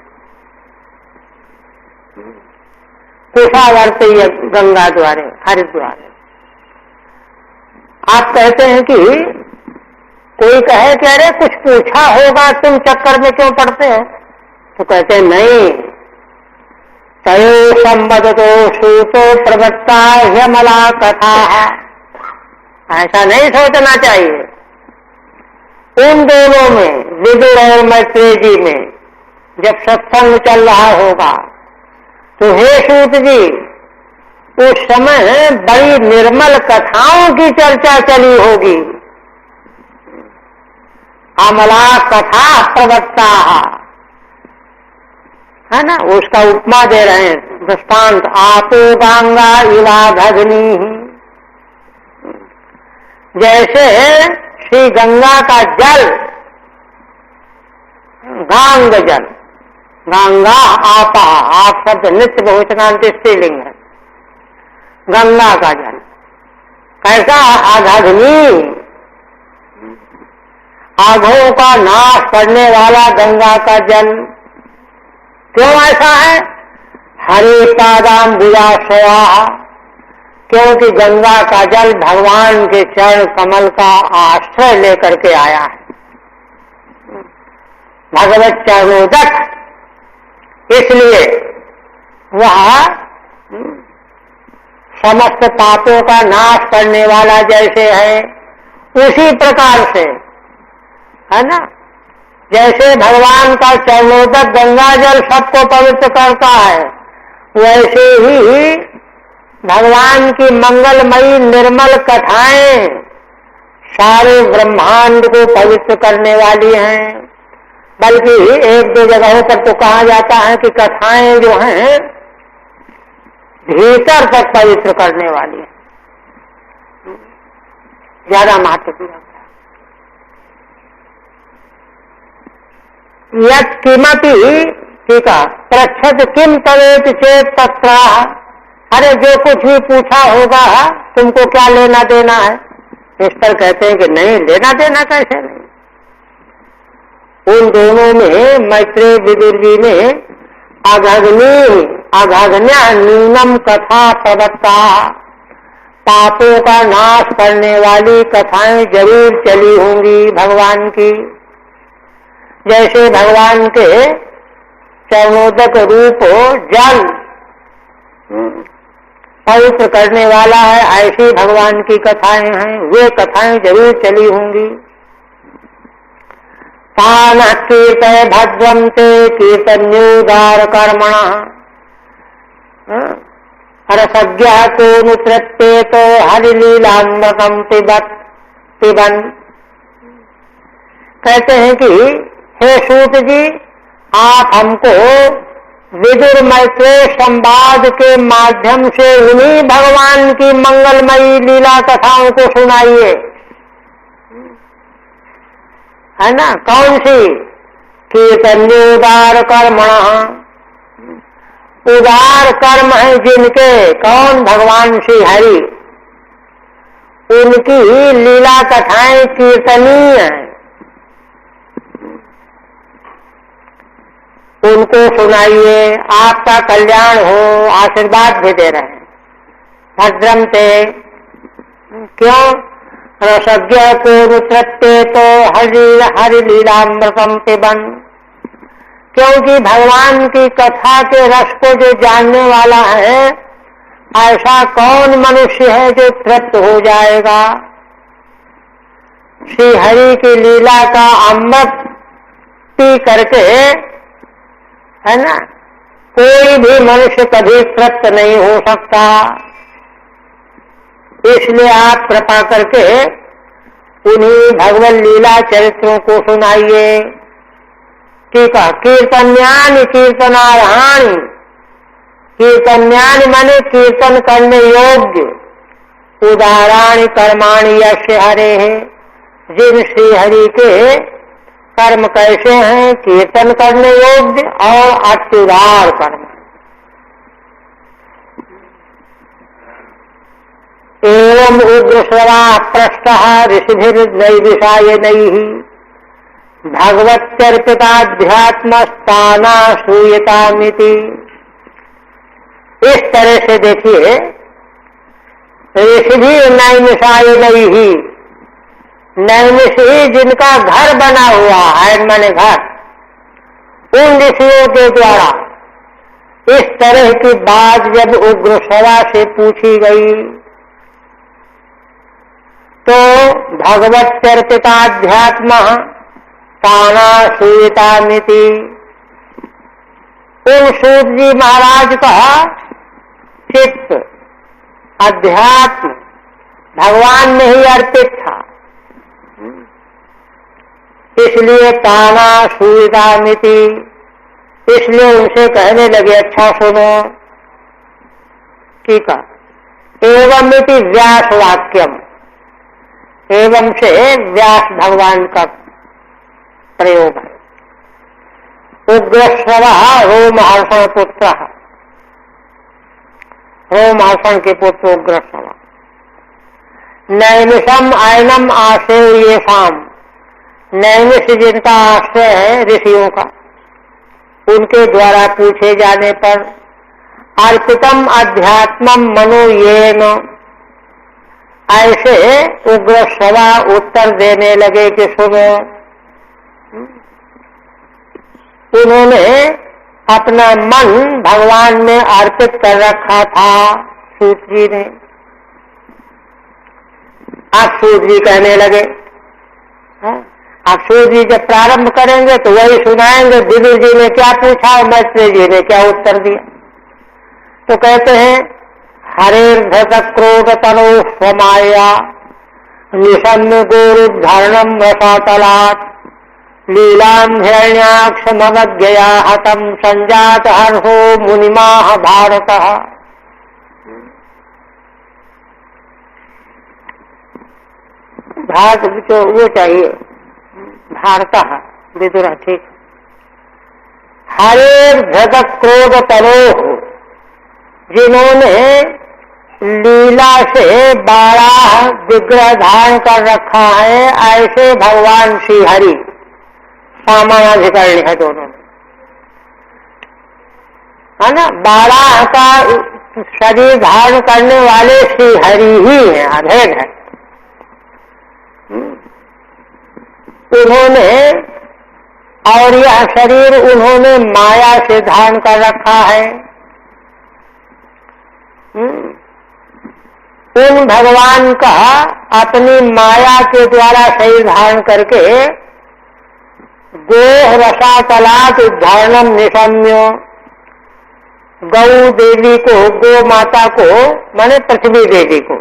कुशावर्त गंगा द्वारे हरिद्वार। आप कहते हैं कि कोई कहे कि अरे कुछ पूछा होगा, तुम चक्कर में क्यों पड़ते हो? तो कहते हैं नहीं, तयो संबद्धतो सूतो प्रवक्ता ह्यमला कथा है। ऐसा नहीं सोचना चाहिए। उन दोनों में, विदुर और मैत्रेय जी में जब सत्संग चल रहा होगा तो हे सूत जी, उस समय बड़ी निर्मल कथाओं की चर्चा चली होगी। अमला कथा प्रवक्ता है ना, उसका उपमा दे रहे हैं दृष्टांत। आपो गंगा इवा भगनी, जैसे श्री गंगा का जल, गांग जल, गंगा आपा, आप शब्द नित्य बहुवचनांत स्त्रीलिंग है। गंगा का जल कैसा? आघाग्नि, आगों का नाश करने वाला गंगा का जल। क्यों ऐसा है? हरे पादाम्बुजाशया, क्योंकि गंगा का जल भगवान के चरण कमल का आश्रय लेकर के आया है। भगवत चरणोदक, इसलिए वह समस्त पापों का नाश करने वाला जैसे है, उसी प्रकार से है ना, जैसे भगवान का चरणोदक गंगा जल सबको पवित्र करता है, वैसे ही भगवान की मंगलमयी निर्मल कथाएं सारे ब्रह्मांड को पवित्र करने वाली हैं। बल्कि एक दो जगहों पर तो कहा जाता है कि कथाएं जो हैं भीतर तक पवित्र करने वाली है, ज्यादा महत्व दिया गया। यत् किमपि, ठीक है, पृच्छत किम तवेत चेत तत्रा, अरे जो कुछ भी पूछा होगा तुमको क्या लेना देना है? इस पर कहते हैं कि नहीं, लेना देना कैसे नहीं। उन दोनों में मैत्रेय विदुर जी ने आघाग्न्या न्यूनम कथा प्रवक्ता, पापों का नाश करने वाली कथाएं जरूर चली होंगी भगवान की। जैसे भगवान के चरणोदक रूप जल पवित्र करने वाला है, ऐसी भगवान की कथाएं हैं, वे कथाएं जरूर चली होंगी। तान कीर्तय भद्रंते कीर्तन्योदार कर्मण, रसज्ञा को नुत्रत्ते तो हरिलीलामृतम पिबन। कहते हैं कि हे सूत जी, आप हमको विदुर मैत्रेय संवाद के माध्यम से उन्हीं भगवान की मंगलमयी लीला कथाओं को सुनाइए, है ना। कौन सी? कीर्तन्योदार कर्मण, उदार कर्म है जिनके, कौन? भगवान श्री हरि, उनकी लीला कथाएं कीर्तनीय हैं, उनको सुनाइए, आपका कल्याण हो, आशीर्वाद भी दे रहे हैं। भद्रम ते, क्यों? रसज्ञ को रुत्रत्ते तो हरि लीलामृतम पिबन, क्योंकि भगवान की कथा के रस को जो जानने वाला है, ऐसा कौन मनुष्य है जो तृप्त हो जाएगा? श्री हरि की लीला का अमृत पी करके, है ना, कोई भी मनुष्य कभी तृप्त नहीं हो सकता। इसलिए आप कृपा करके उन्हीं भगवत लीला चरित्रों को सुनाइए। ठीक है, कीर्तन्यानि कीर्तनार्हाणि, कीर्तन्यानि माने कीर्तन करने योग्य, उदाहरणानि कर्माणि यस्य हरेः, जिन श्री हरि के कर्म कैसे हैं, कीर्तन करने योग्य और अत्युदार कर्म। एवं उग्रस्वरा पृष्ठः ऋषिभिर्नैविषायनैः भगवत्यर्पिताध्यात्मस्थानासूयतामिति। इस तरह से देखिए, ऋषिभिर्नैविषायनैः, नैमिष ही जिनका घर बना हुआ है, माने घर, उन ऋषियों के द्वारा इस तरह की बात जब उग्रस्वरा से पूछी गई तो भगवत्यर्पिताध्यात्म तानासूयतामिति। उन सूत जी महाराज का चित्त अध्यात्म भगवान में ही अर्पित था, इसलिए तानासूयतामिति। इसलिए उनसे कहने लगे, अच्छा सुनो, ठीक है। एवमिति व्यास वाक्यम, एवं से व्यास भगवान का प्रयोग है। उग्रस्वरः रोमहर्षण पुत्र, रोमहर्षण के पुत्र उग्रस्वर। नैमिषम आयनम आश्रय येषाम, नैमिष जिनका आश्रय है ऋषियों का, उनके द्वारा पूछे जाने पर अर्पितम अध्यात्मम मनो येन, ऐसे उग्रस्वरा उत्तर देने लगे कि सुनो, उन्होंने अपना मन भगवान में अर्पित कर रखा था सूत जी ने। आप सूत जी कहने लगे, आप सूत जी जब प्रारंभ करेंगे तो वही सुनाएंगे, विदुर जी ने क्या पूछा और मैत्रेय जी ने क्या उत्तर दिया। तो कहते हैं, हरेर्धत क्रोध तनो स्वमाया निशम्य गोरुद्धारणम रसातलात् लीलां हिरण्याक्षमवज्ञया हतं संजात हर्षो मुनिमाह भारतः। भारत जो वो चाहिए, भारतः विदुर, ठीक। हरेर्धत क्रोध तनो, जिन्होंने लीला से 12 विग्रह धारण कर रखा है, ऐसे भगवान श्री हरि सामानाधिकरण है दोनों, है ना। 12 का शरीर धारण करने वाले श्री हरि ही है, अभेद है। उन्होंने, और यह शरीर उन्होंने माया से धारण कर रखा है। उन भगवान का अपनी माया के द्वारा शरीर धारण करके गोह रसातलात् उद्धारणम निशम्य, गौ देवी को, गो माता को माने पृथ्वी देवी को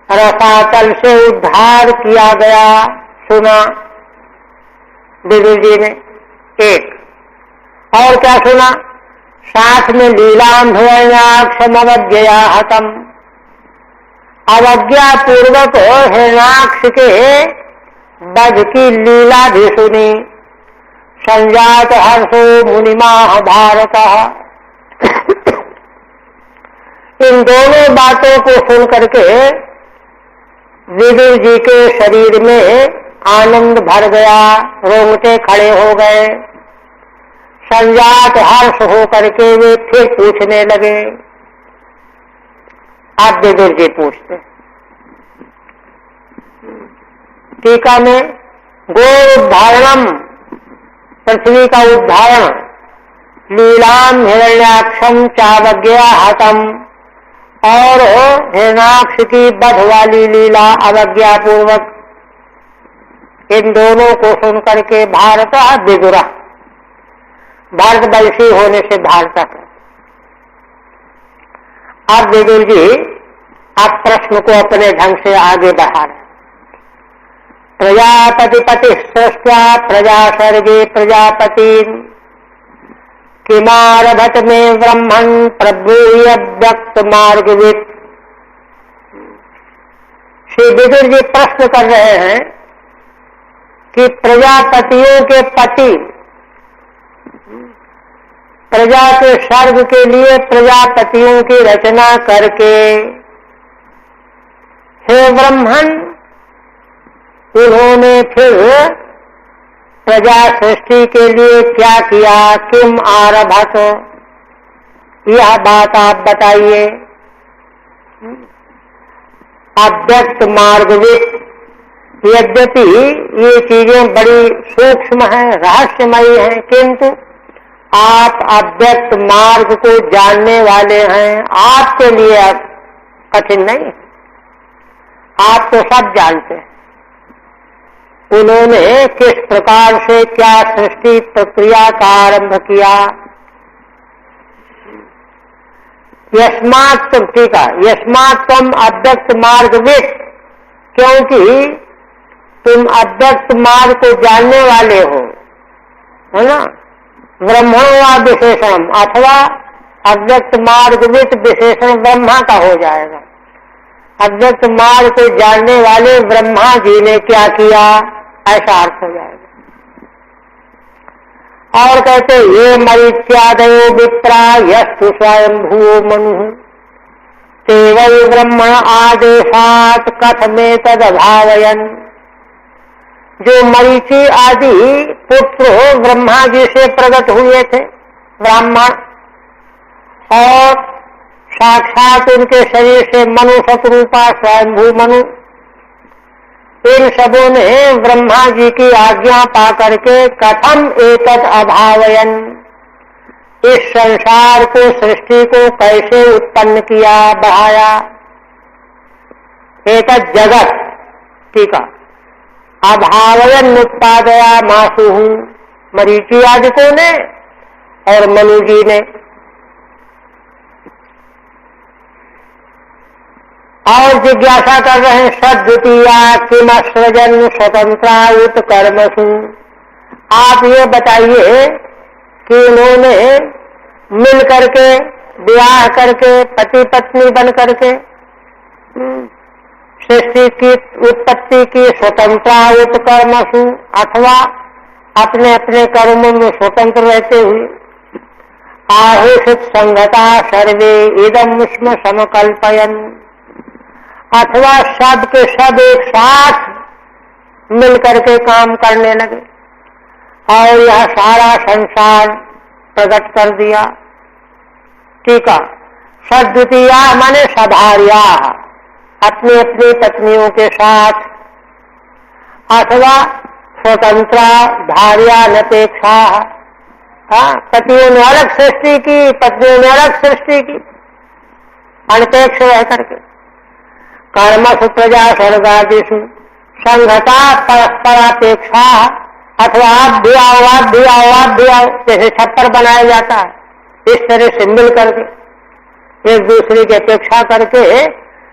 रसातल से उद्धार किया गया, सुना विदुर जी ने। एक और क्या सुना, साथ में लीलां हिरण्याक्षमवज्ञया हतम, अवज्ञा पूर्वक हिरण्याक्ष के वध की लीला भी सुनी। संजात हर्षो मुनिमाह भारतः, इन दोनों बातों को सुन करके विदुर जी के शरीर में आनंद भर गया, रोंगटे खड़े हो गए। संजात हर्ष हो करके वे फिर पूछने लगे। आप विदुर जी पूछते, टीका में गो उद्धारणम, पृथ्वी का उद्धारण, लीलाम हिरण्याक्षम चावज्ञया हतम, और हिरण्याक्ष की बध वाली लीला अवज्ञा पूर्वक, इन दोनों को सुन करके भारत विदुरा, भारतवंशी होने से भारत। अब विदुर जी आप प्रश्न को अपने ढंग से आगे बढ़ा रहे। प्रजापतिपति सृष्ट्वा प्रजा सर्गे प्रजापति, किमारभत में ब्रह्मन् प्रभूय व्यक्त मार्गवित्। श्री विदुर जी प्रश्न कर रहे हैं कि प्रजापतियों के पति, प्रजा के स्वर्ग के लिए प्रजापतियों की रचना करके हे ब्रह्मन, उन्होंने फिर प्रजा सृष्टि के लिए क्या किया? किम आरभत, यह बात आप बताइए। अव्यक्त मार्गवित्, यद्यपि ये चीजें बड़ी सूक्ष्म हैं, रहस्यमयी हैं, किंतु आप अव्यक्त मार्ग को जानने वाले हैं, आपके लिए अब कठिन नहीं, आप तो सब जानते हैं। उन्होंने किस प्रकार से क्या सृष्टि प्रक्रिया का आरंभ किया। यस्मात्, ठीक है, यस्मात् तुम अव्यक्त मार्गवित्, क्योंकि तुम अव्यक्त मार्ग को जानने वाले हो, है ना। ब्रह्मण व विशेषण, अथवा अव्यक्त मार्गवित् विशेषण ब्रह्मा का हो जाएगा। अव्यक्त मार्ग को जानने वाले ब्रह्मा जी ने क्या किया, ऐसा अर्थ हो जाएगा। और कहते ये मरीच्यादयो विप्रा यस्तु स्वयंभुवो मनुः ते वै ब्रह्मण आदेशात् कथमेतदभावयन्। जो मरीचि आदि पुत्र ब्रह्मा जी से प्रकट हुए थे, ब्राह्मण, और साक्षात उनके शरीर से मनु शतरूपा स्वयंभू मनु, इन सबों ने ब्रह्मा जी की आज्ञा पा करके कथम एतत् अभावयन, इस संसार को, सृष्टि को कैसे उत्पन्न किया, बढ़ाया। एतत् जगत, ठीक है, अभावयन उत्पादया मासुहु, मरीचि आदिकों ने और मनु जी ने। और जिज्ञासा कर रहे हैं, सद्वितीया किमस्रजन स्वतंत्रा उत कर्मसु। आप ये बताइए कि उन्होंने मिल करके, विवाह करके, पति पत्नी बन करके सृष्टि की उत्पत्ति की स्वतंत्रा उत कर्मसु, अथवा अपने अपने कर्मों में स्वतंत्र रहते हुए आहुषित संगता सर्वे इदम स्म समकल्पयन्, अथवा सब के सब एक साथ मिल करके काम करने लगे और यह सारा संसार प्रकट कर दिया। ठीक है, सद्वितीया माने सभार्या, अपनी अपनी पत्नियों के साथ, अथवा स्वतंत्रा भार्या नपेक्षा, पतियों ने अलग सृष्टि की, पत्नियों ने अलग सृष्टि की, अनपेक्ष रह करके। कर्मसु प्रजा स्वर्गादिषु संगता परस्परापेक्षा, अथवा आप भी आओ, आप भी आओ, आप भी आओ, जैसे छप्पर बनाया जाता है, इस तरह से मिल करके एक दूसरे की अपेक्षा करके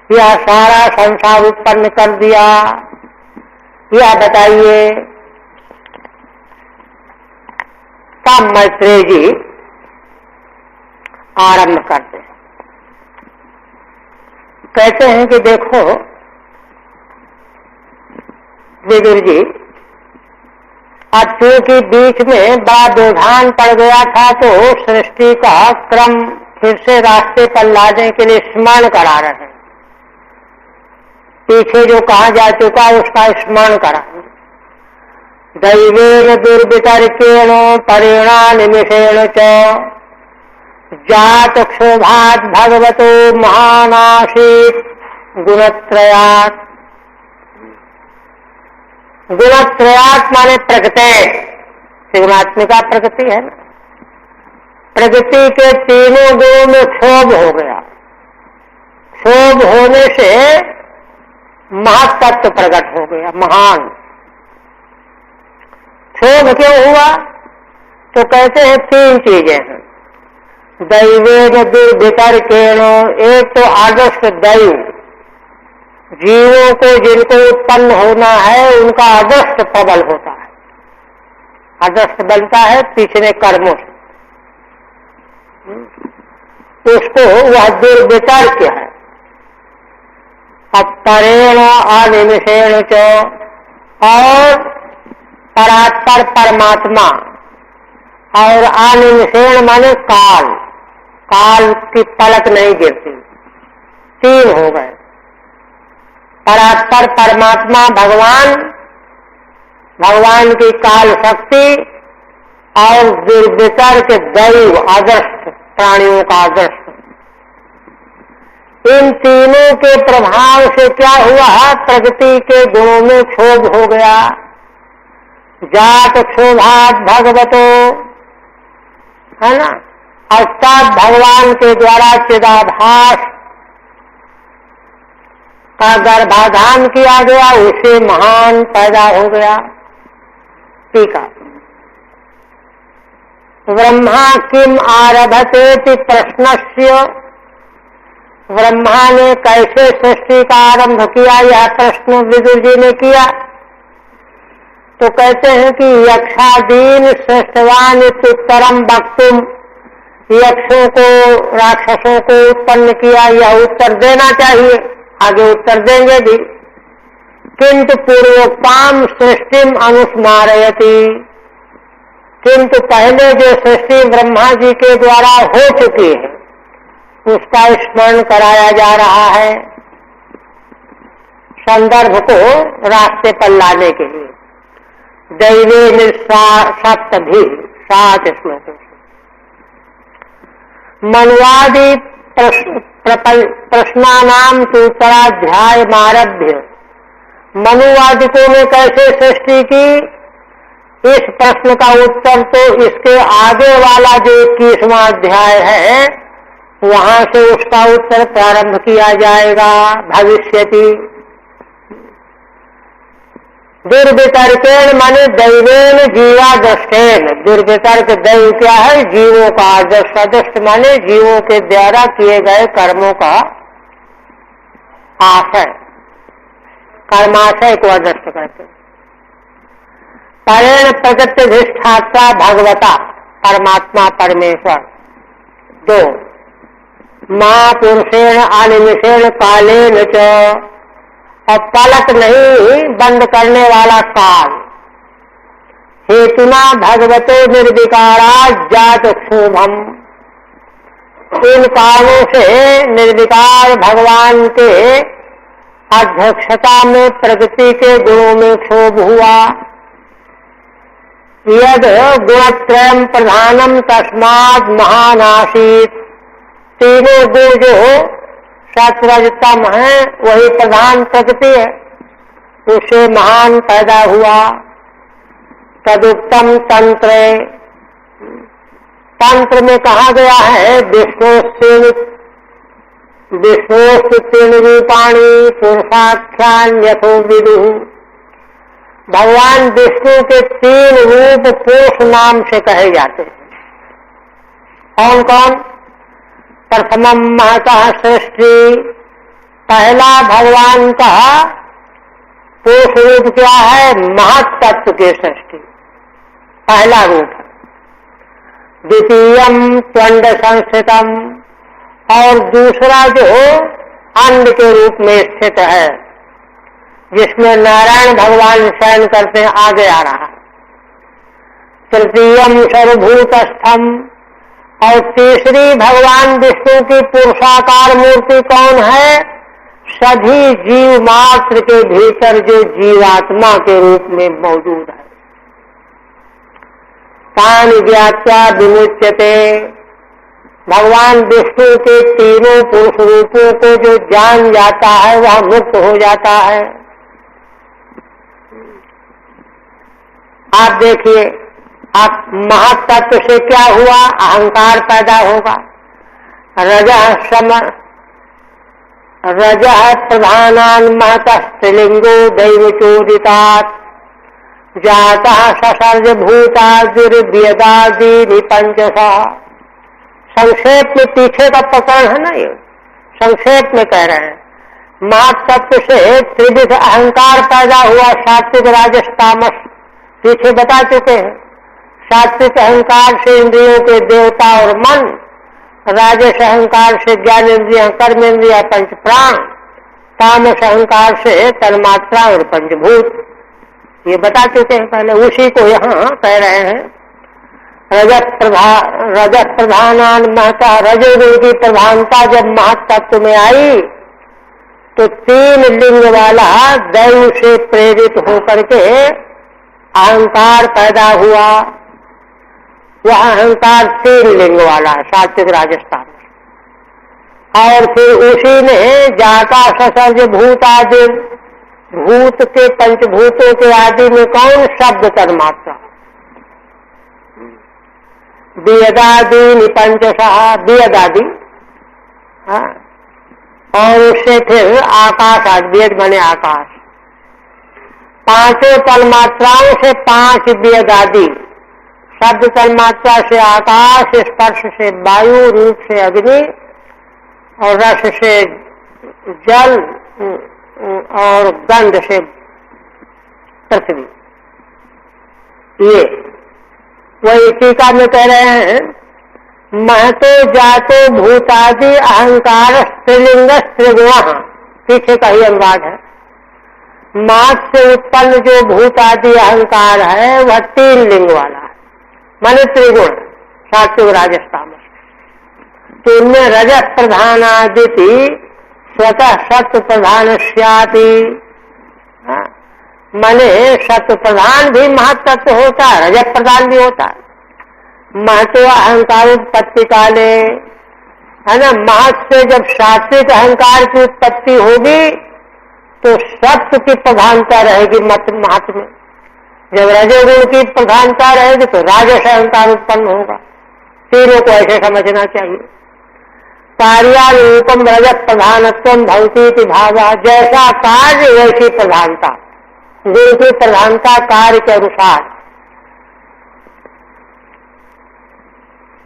यह सारा संसार उत्पन्न कर दिया। यह बताइए। तब मैत्रेय जी आरंभ करते हैं, कहते हैं कि देखो विदुर जी, अब चूंकि बीच में बड़ा व्यवधान पड़ गया था तो सृष्टि का क्रम फिर से रास्ते पर लाने के लिए स्मरण करा रहे हैं। पीछे जो कहा जा चुका उसका स्मरण करा। दैवेन दुर्वितर्केण परेणा निमिषेण च जात क्षोभात भगवतो महानासीत गुणत्रयात्। गुणत्रयात् माने प्रगटे, त्रिगुणात्मिका प्रगति है ना। प्रगति के तीनों गुणों में क्षोभ हो गया। क्षोभ होने से महत्त्व प्रकट हो गया, महान। क्षोभ क्यों हुआ? तो कहते हैं तीन चीजें हैं। दैवेन दुर्वितर्केण, एक तो आदर्श दैव, जीवों को जिनको उत्पन्न होना है उनका आदर्श प्रबल होता है, आदर्श बनता है पिछले कर्मों से। उसको वह दुर्वितर्क है। अपरेण अनिमिषेण च, और परात्पर परमात्मा, और अनिमिषेण माने काल, काल की पलक नहीं गिरती, तीन हो गए। परात्पर परमात्मा भगवान, भगवान की काल शक्ति, और दुर्वितर्क दैव अदृष्ट, प्राणियों का अदृष्ट। इन तीनों के प्रभाव से क्या हुआ, प्रकृति के गुणों में क्षोभ हो गया। जात क्षोभात भगवतो, है ना, अर्थात भगवान के द्वारा चिदाभास का गर्भाधान किया गया, उसे महान पैदा हो गया। ठीक है। ब्रह्मा किम आरभते प्रश्नस्य, ब्रह्मा ने कैसे सृष्टि का आरंभ किया, यह प्रश्न विदुर जी ने किया। तो कहते हैं कि यक्षादीन श्रेष्ठवान उत्तरम वक्तुम, यक्षों को, राक्षसों को उत्पन्न किया, यह उत्तर देना चाहिए, आगे उत्तर देंगे भी। किंतु पूर्वोक्ताम सृष्टिम अनुस्मारयति, किंतु पहले जो सृष्टि ब्रह्मा जी के द्वारा हो चुकी है उसका स्मरण कराया जा रहा है, संदर्भ को रास्ते पर लाने के लिए। दैवे सप्तभी, 7 श्लोकों से। मनुवादि प्रश्नानाम सूत्राध्याय मारभ्य, मनुवादिकों ने कैसे सृष्टि की, इस प्रश्न का उत्तर तो इसके आगे वाला जो 21वां अध्याय है वहां से उसका उत्तर प्रारंभ किया जाएगा। भविष्यति दुर्वितर्केण माने दैवेन जीवादृष्टेन, दुर्वितर्क दैव क्या है, जीवों का आदर्श, अदृष्ट माने जीवों के द्वारा किए गए कर्मों का आशय, कर्माशय को अदृष्ट कहते हैं। परेण प्रकृतिधिष्ठाता भगवता, परमात्मा परमेश्वर। 2 मां पुरुषेण अनिमिषेण कालेन च, और पलक नहीं बंद करने वाला काल। हेतुना भगवतो निर्विकारा जात क्षोभम, इन कालों से निर्विकार भगवान के अध्यक्षता में प्रकृति के गुणों में क्षोभ हुआ। यद गुणत्रयम् प्रधानम तस्मात् महान आसीत्, तीनों गुण जो सत्वरजतम है वही प्रधान प्रकृति है, उससे महान पैदा हुआ। तदुक्तम तंत्र, तंत्र में कहा गया है विश्वोस्तीन रूपाणी पुरुषाख्यान यथो विदु, भगवान विष्णु के 3 रूप पुरुष नाम से कहे जाते हैं। कौन कौन? प्रथमम महतः सृष्टि, पहला भगवान का पुरुष रूप क्या है, महत तत्व के सृष्टि, पहला रूप है। द्वितीयम त्वंड संस्थितम, और दूसरा जो अंड के रूप में स्थित है, जिसमें नारायण भगवान शयन करते हैं, आगे आ रहा है। तृतीयम सर्वभूतस्थम, और तीसरी भगवान विष्णु की पुरुषाकार मूर्ति कौन है, सभी जीव मात्र के भीतर जो जीवात्मा के रूप में मौजूद है। तानि ज्ञात्वा विमुच्यते, भगवान विष्णु के तीनों पुरुष रूपों को जो जान जाता है वह मुक्त हो जाता है। आप देखिए, आप महत्त्व से क्या हुआ, अहंकार पैदा होगा। रजः प्रधानान् महतः स्त्रीलिंगो दैवचोदितात्, जातः ससर्ज भूतादिर्व्यदादीनि पंचशः। संक्षेप में पीछे का प्रकरण है ना, ये संक्षेप में कह रहे हैं। महत्त्व से त्रिविध अहंकार पैदा हुआ, सात्विक राजस तामस, पीछे बता चुके हैं। सात्विक अहंकार से इंद्रियों के देवता और मन, राजस अहंकार से ज्ञानेन्द्रिय, कर्मेंद्रिय, पंच प्राण, तामस अहंकार से तन्मात्रा और पंचभूत। ये बता चुके हैं पहले, उसी को यहाँ कह रहे हैं। रजत प्रधानान महता, रजोगुण की प्रधानता जब महत्त्व में आई तो 3 लिंग वाला दैव से प्रेरित होकर के अहंकार पैदा हुआ। वह अहंकार 3 लिंग वाला है सात्विक राजस्थान में। और फिर उसी ने जाता ससर्ज भूत आदि, भूत के पंचभूतों के आदि में कौन? शब्द तन्मात्रा। वियदादि निपंचशः, वियदादि, और उससे फिर आकाश आदि, वेद बने आकाश। 5 तन्मात्राओं से 5 वियदादि, शब्द तन्मात्रा से आकाश, स्पर्श से वायु, रूप से अग्नि और रस से जल और गंध से पृथ्वी। ये वही टीका में कह रहे हैं, महतो जातो भूतादि अहंकार स्त्रीलिंग त्रिगुण। पीछे का ही अनुवाद है। मात से उत्पन्न जो भूतादि अहंकार है वह 3 लिंग वाला है, माने त्रिगुण, सात्विक राजस्थान में। तो इनमें रजत प्रधानादिति स्वतः सत्व प्रधान स्याति, माने सत्व प्रधान भी महत्त्व होता है, रजत प्रधान भी होता है। महत्व अहंकार उत्पत्ति काले, है ना, महत से जब सात्विक अहंकार की उत्पत्ति होगी तो सत्व की प्रधानता रहेगी महत्व में। जब रजोगुण की प्रधानता रहेगी तो राजस अहंकार उत्पन्न होगा। तीनों को ऐसे समझना चाहिए। कार्यानुरूपम रजत प्रधानत्वम भवतीति भावः, जैसा कार्य वैसी प्रधानता, गुण की प्रधानता कार्य के अनुसार।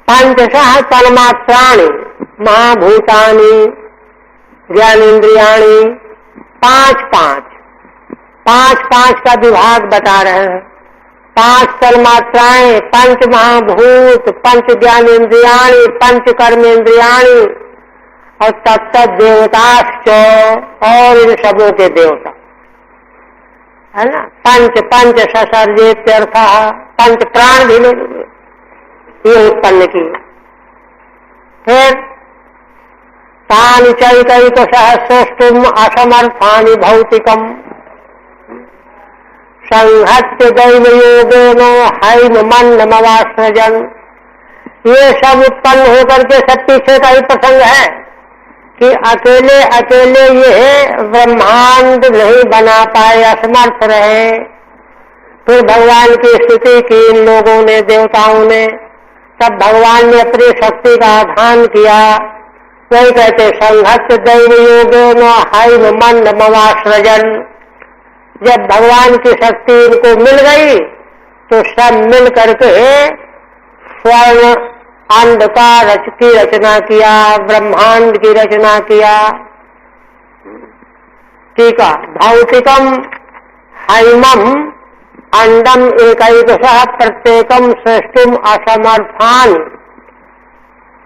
पंचशः तन्मात्राणि महाभूतानि ज्ञानेन्द्रियाणि, 5 का विभाग बता रहे हैं। 5 तन्मात्राएं, 5 महाभूत, 5 ज्ञानेन्द्रियाणि, 5 कर्मेन्द्रियाणि और तत्त देवताश्च, और इन सबों के देवता, है ना। पंच ससर्जेत्यर्थ, 5 प्राण भी ये उत्पन्न किए। फिर तानि चैकैकशः सृष्टुम् असमर्थानि भौतिकम् संहत्य दैवयोगेन हैममन्नमवासृजन्। ये सब उत्पन्न होकर के सब पीछे का ही प्रसंग है कि अकेले अकेले ये ब्रह्मांड नहीं बना पाए, असमर्थ रहे। फिर भगवान की स्तुति की इन लोगों ने, देवताओं ने। तब भगवान ने अपनी शक्ति का आधान किया। वही कहते संहत्य दैवयोगेन हैममन्नमवासृजन्। जब भगवान की शक्ति इनको मिल गई तो सब मिल करके स्वर्ण अंड की रचना किया, ब्रह्मांड की रचना किया। ठीक है, भौतिकम हैमम अंडम एकैकशः प्रत्येकम सृष्टुम असमर्थान,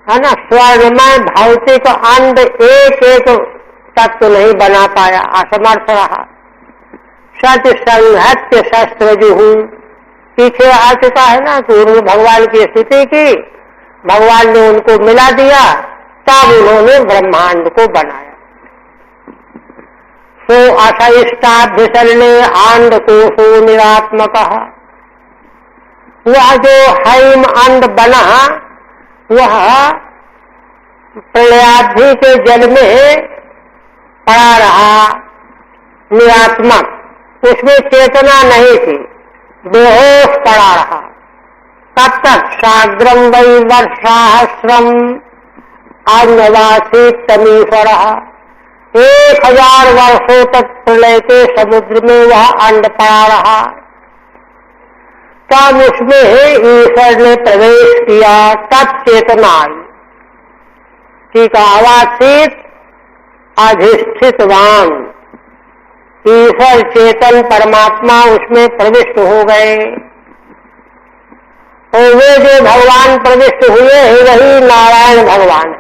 है ना। स्वर्ण में भौतिक अंड एक एक तत्व नहीं बना पाया, असमर्थ रहा। सच संहत्य शस्त्रजुहु, पीछे आ चुका है ना कि उन्होंने भगवान की स्तुति की, भगवान ने उनको मिला दिया, तब उन्होंने ब्रह्मांड को बनाया। सो अशइष्टाभ्यसरणे आंडकोशो निरात्मकः, वह जो हैम अंड बना वह प्रलयाब्धि के जल में पड़ा रहा, निरात्मक, उसमें चेतना नहीं थी, बेहोश पड़ा रहा। तब तक साग्रम वै वर्षाहस्रम आज्ञवासीत तमीश्वरः, 1000 वर्षों तक प्रलय के समुद्र में वह अंड पड़ा रहा। तब उसमें ईश्वर ने प्रवेश किया, तब चेतना आई। ठीक, आवासीत अधिष्ठितवान, ईश्वर चेतन परमात्मा उसमें प्रविष्ट हो गए। तो वे जो भगवान प्रविष्ट हुए वही नारायण भगवान है।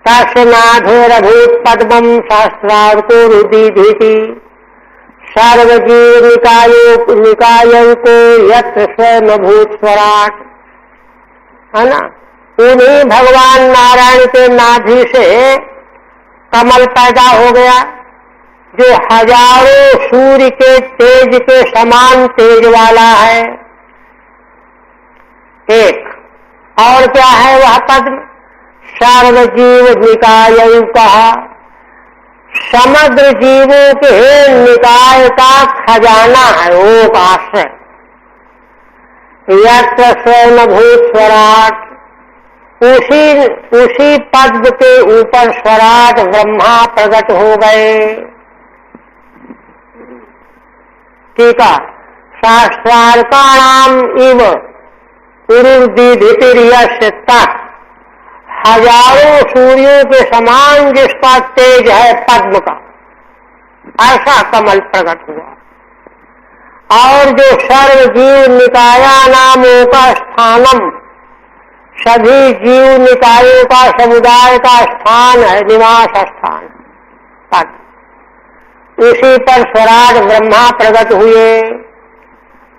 तस्य नाधेरभूत पद्मम शास्त्रार्थो रुदिधीति सर्वजीव निकायों को यत्र स्वयं भूत स्वराट, है ना। उन्हीं भगवान नारायण के नाभि से कमल पैदा हो गया, जो हजारों सूर्य के तेज के समान तेज वाला है। एक और क्या है वह पद्म? सर्वजीव निकाय कहा, समग्र जीवों के निकाय का खजाना है वो आश्रय। यत्र स्वयं भूत स्वराट, उसी पद्म के ऊपर स्वराट ब्रह्मा प्रकट हो गए। ठीक है। शास्त्रार्काणाम इव उरुदीधितिर्यस्ता, हजारों सूर्यों के समान जिसका तेज है पद्म का, ऐसा कमल प्रकट हुआ। और जो सर्व जीव निकाया नामों का स्थानम, सभी जीव निकायों का समुदाय का स्थान है, निवास स्थान पद्म। उसी पर स्वराट ब्रह्मा प्रकट हुए।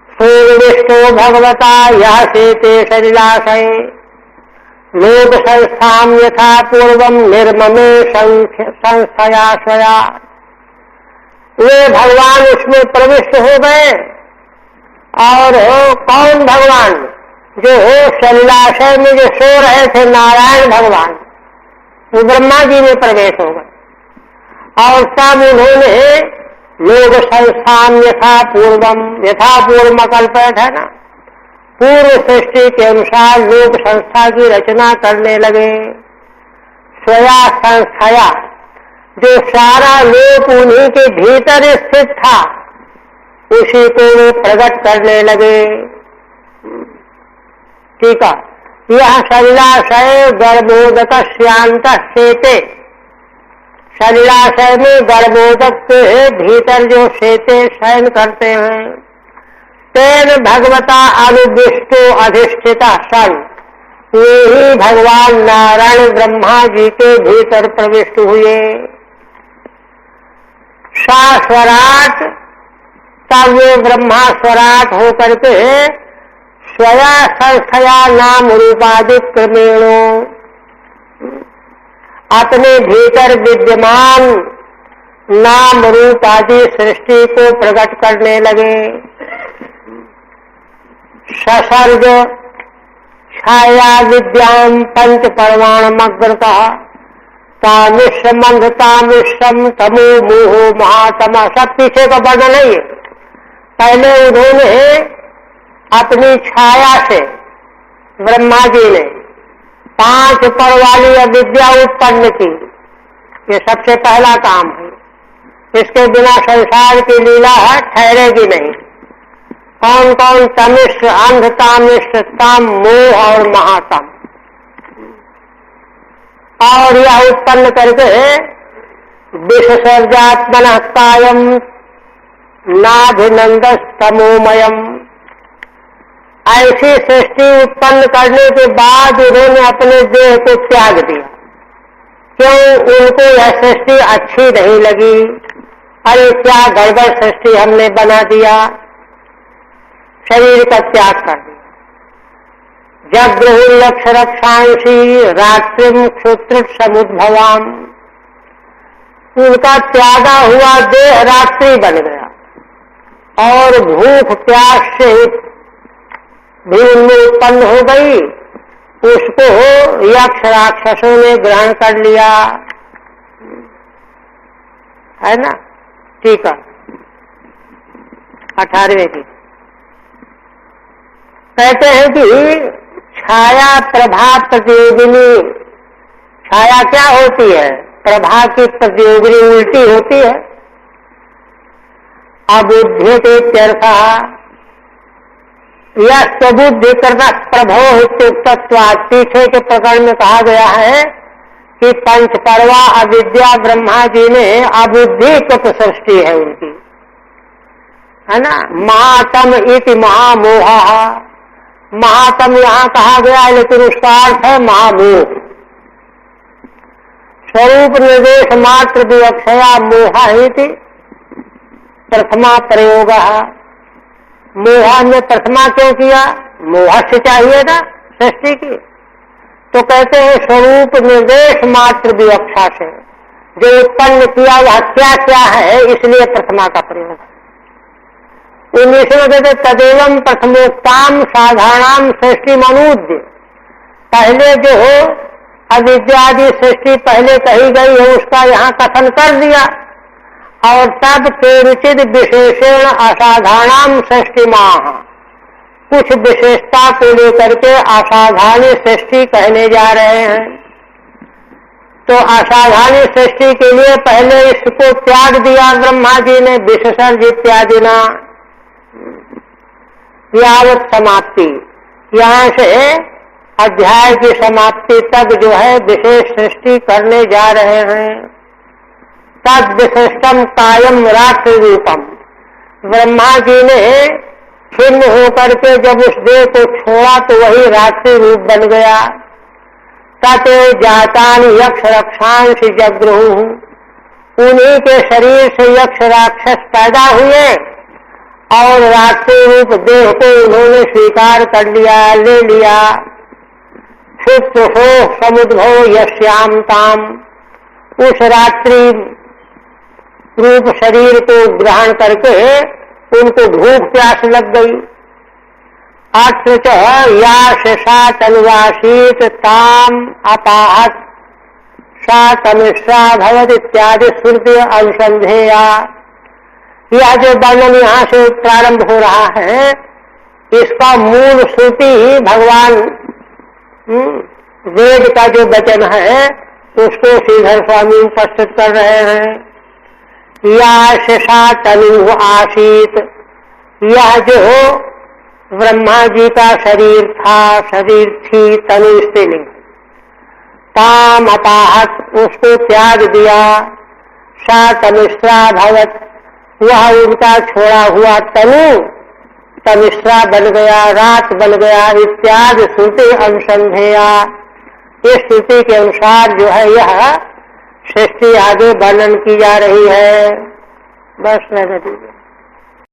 सूर्यविष्णु भगवता यह शेते सलिलाशय लोक संस्थाम यथा पूर्वम निर्ममे संस्थया स्वया। वे भगवान उसमें प्रविष्ट हो गए। और कौन भगवान? जो सलिलाशय में जो सो रहे थे नारायण भगवान, वो ब्रह्मा जी में प्रवेश हो गए। और तब उन्होंने लोक संस्थान यथा पूर्वम, यथा पूर्व कल्पित है ना, पूर्व सृष्टि के अनुसार लोक संस्था की रचना करने लगे। स्वया संस्थया, जो सारा लोक उन्हीं के भीतर स्थित था, उसी को वे प्रकट करने लगे। ठीक है। यह सलिलाशय गर्भोदक श्यांत शेते, सलिलाशय में गर्भोदक के भीतर जो शेते शयन करते हैं, तेन भगवता अनुविष्टो अधिष्ठिता सन, यही भगवान नारायण ब्रह्मा जी के भीतर प्रविष्ट हुए। सा स्वराट, तब वे ब्रह्मा स्वराट होकर के स्वया संस्थया नाम रूपादिक क्रमेणो, अपने भीतर विद्यमान नाम रूप आदि सृष्टि को प्रकट करने लगे। ससर्ग छाया विद्याम पंच परमाणमग्रतः तामिश्रम तामिश्रम तमो मोहो महातमा, सब पीछे का वर्णन नहीं है। पहले उन्होंने अपनी छाया से ब्रह्मा जी ने 5 पर वाली अविद्या उत्पन्न की। ये सबसे पहला काम है। इसके बिना संसार की लीला है ठहरेगी नहीं। कौन कौन? तमिश्र, अंध तामिश्र, तम, मोह और महातम। और यह उत्पन्न करके विसर्जात्मन कायम नाभिनंदस तमोमयम, ऐसी सृष्टि उत्पन्न करने के बाद उन्होंने अपने देह को त्याग दिया। क्यों? उनको यह सृष्टि अच्छी नहीं लगी। अरे क्या गड़बड़ सृष्टि हमने बना दिया, शरीर का त्याग कर दिया। जग्रहु लक्ष्य रक्षांशी रात्रिम क्षुत्र समुद्भवाम, उनका त्यागा हुआ देह रात्रि बन गया और भूख प्यास से भी उनमें उत्पन्न हो गई। उसको यक्ष राक्षसों ने ग्रहण कर लिया, है ना। ठीक है। 18वें की कहते हैं कि छाया प्रभा प्रतियोगिनी। छाया क्या होती है? प्रभा की प्रतियोगिनी उल्टी होती है। अबुद्ध्यते त्यर्था, यह स्वबुद्धि करना प्रभो हित्युक्तत्वात्। पीछे के प्रकरण में कहा गया है कि पंच परवा अविद्या ब्रह्मा जी ने अबुद्धि कृत सृष्टि है उनकी, है ना। महातम इति महामोहा, महातम यहां कहा गया है, लेकिन उसका अर्थ है महामोह। स्वरूप निर्देश मात्र विवक्षया मोहा ही थी प्रथमा प्रयोग। मोहा में प्रथमा क्यों किया? मोह से चाहिए ना सृष्टि की। तो कहते हैं स्वरूप निर्देश मात्र विवक्षा से जो उत्पन्न किया वह क्या क्या है, इसलिए प्रथमा का प्रयोग। 19वें कहते तदेवं प्रथमोक्ताम साधारणाम सृष्टि मनुद्य। पहले जो हो अविद्यादि सृष्टि पहले कही गई है उसका यहाँ कथन कर दिया, और तब केचिद विशेषण असाधारणाम सृष्टिमाः, कुछ विशेषता को लेकर के असाधारण सृष्टि कहने जा रहे हैं। तो असाधारण सृष्टि के लिए पहले इसको त्याग दिया ब्रह्मा जी ने विसर्ज इत्यादि ना, यावत समाप्ति। यहाँ से अध्याय की समाप्ति तक जो है विशेष सृष्टि करने जा रहे हैं। तद विशिष्टम कायम रात्रि रूपम। ब्रह्मा जी ने छिन्न होकर के जब उस देह को छोड़ा तो वही रात्रि रूप बन गया। तत् जातान यक्ष रक्षांश जगृहु। उन्हीं के शरीर से यक्ष राक्षस पैदा हुए और रात्रि रूप देह को उन्होंने स्वीकार कर लिया, ले लिया। सुप्तुषो समुद्भव यश्याम ताम। उस रात्रि रूप शरीर को ग्रहण करके उनको भूख प्यास लग गई। अथ या सा तनुवासीत ताम अपाहत सा तमिश्रा भवत इत्यादि श्रुति अनुसंधेया। यह जो वर्णन यहाँ से प्रारंभ हो रहा है इसका मूल श्रुति ही भगवान वेद का जो वचन है उसको श्रीधर स्वामी प्रस्तुत कर रहे हैं। या शशा तनु आसीत। यह जो ब्रह्मा जी का शरीर था, शरीर थी, तनु स्त्रीलिंग। ताम अपाहत, उसको त्याग दिया। सा तमिश्रा भवत, वह उनका छोड़ा हुआ तनु तमिश्रा बन गया, रात बन गया। इत्यादि श्रुति अनुसंधेया। इस श्रुति के अनुसार जो है यह सृष्टि आगे वर्णन की जा रही है। बस रहने दीजिए।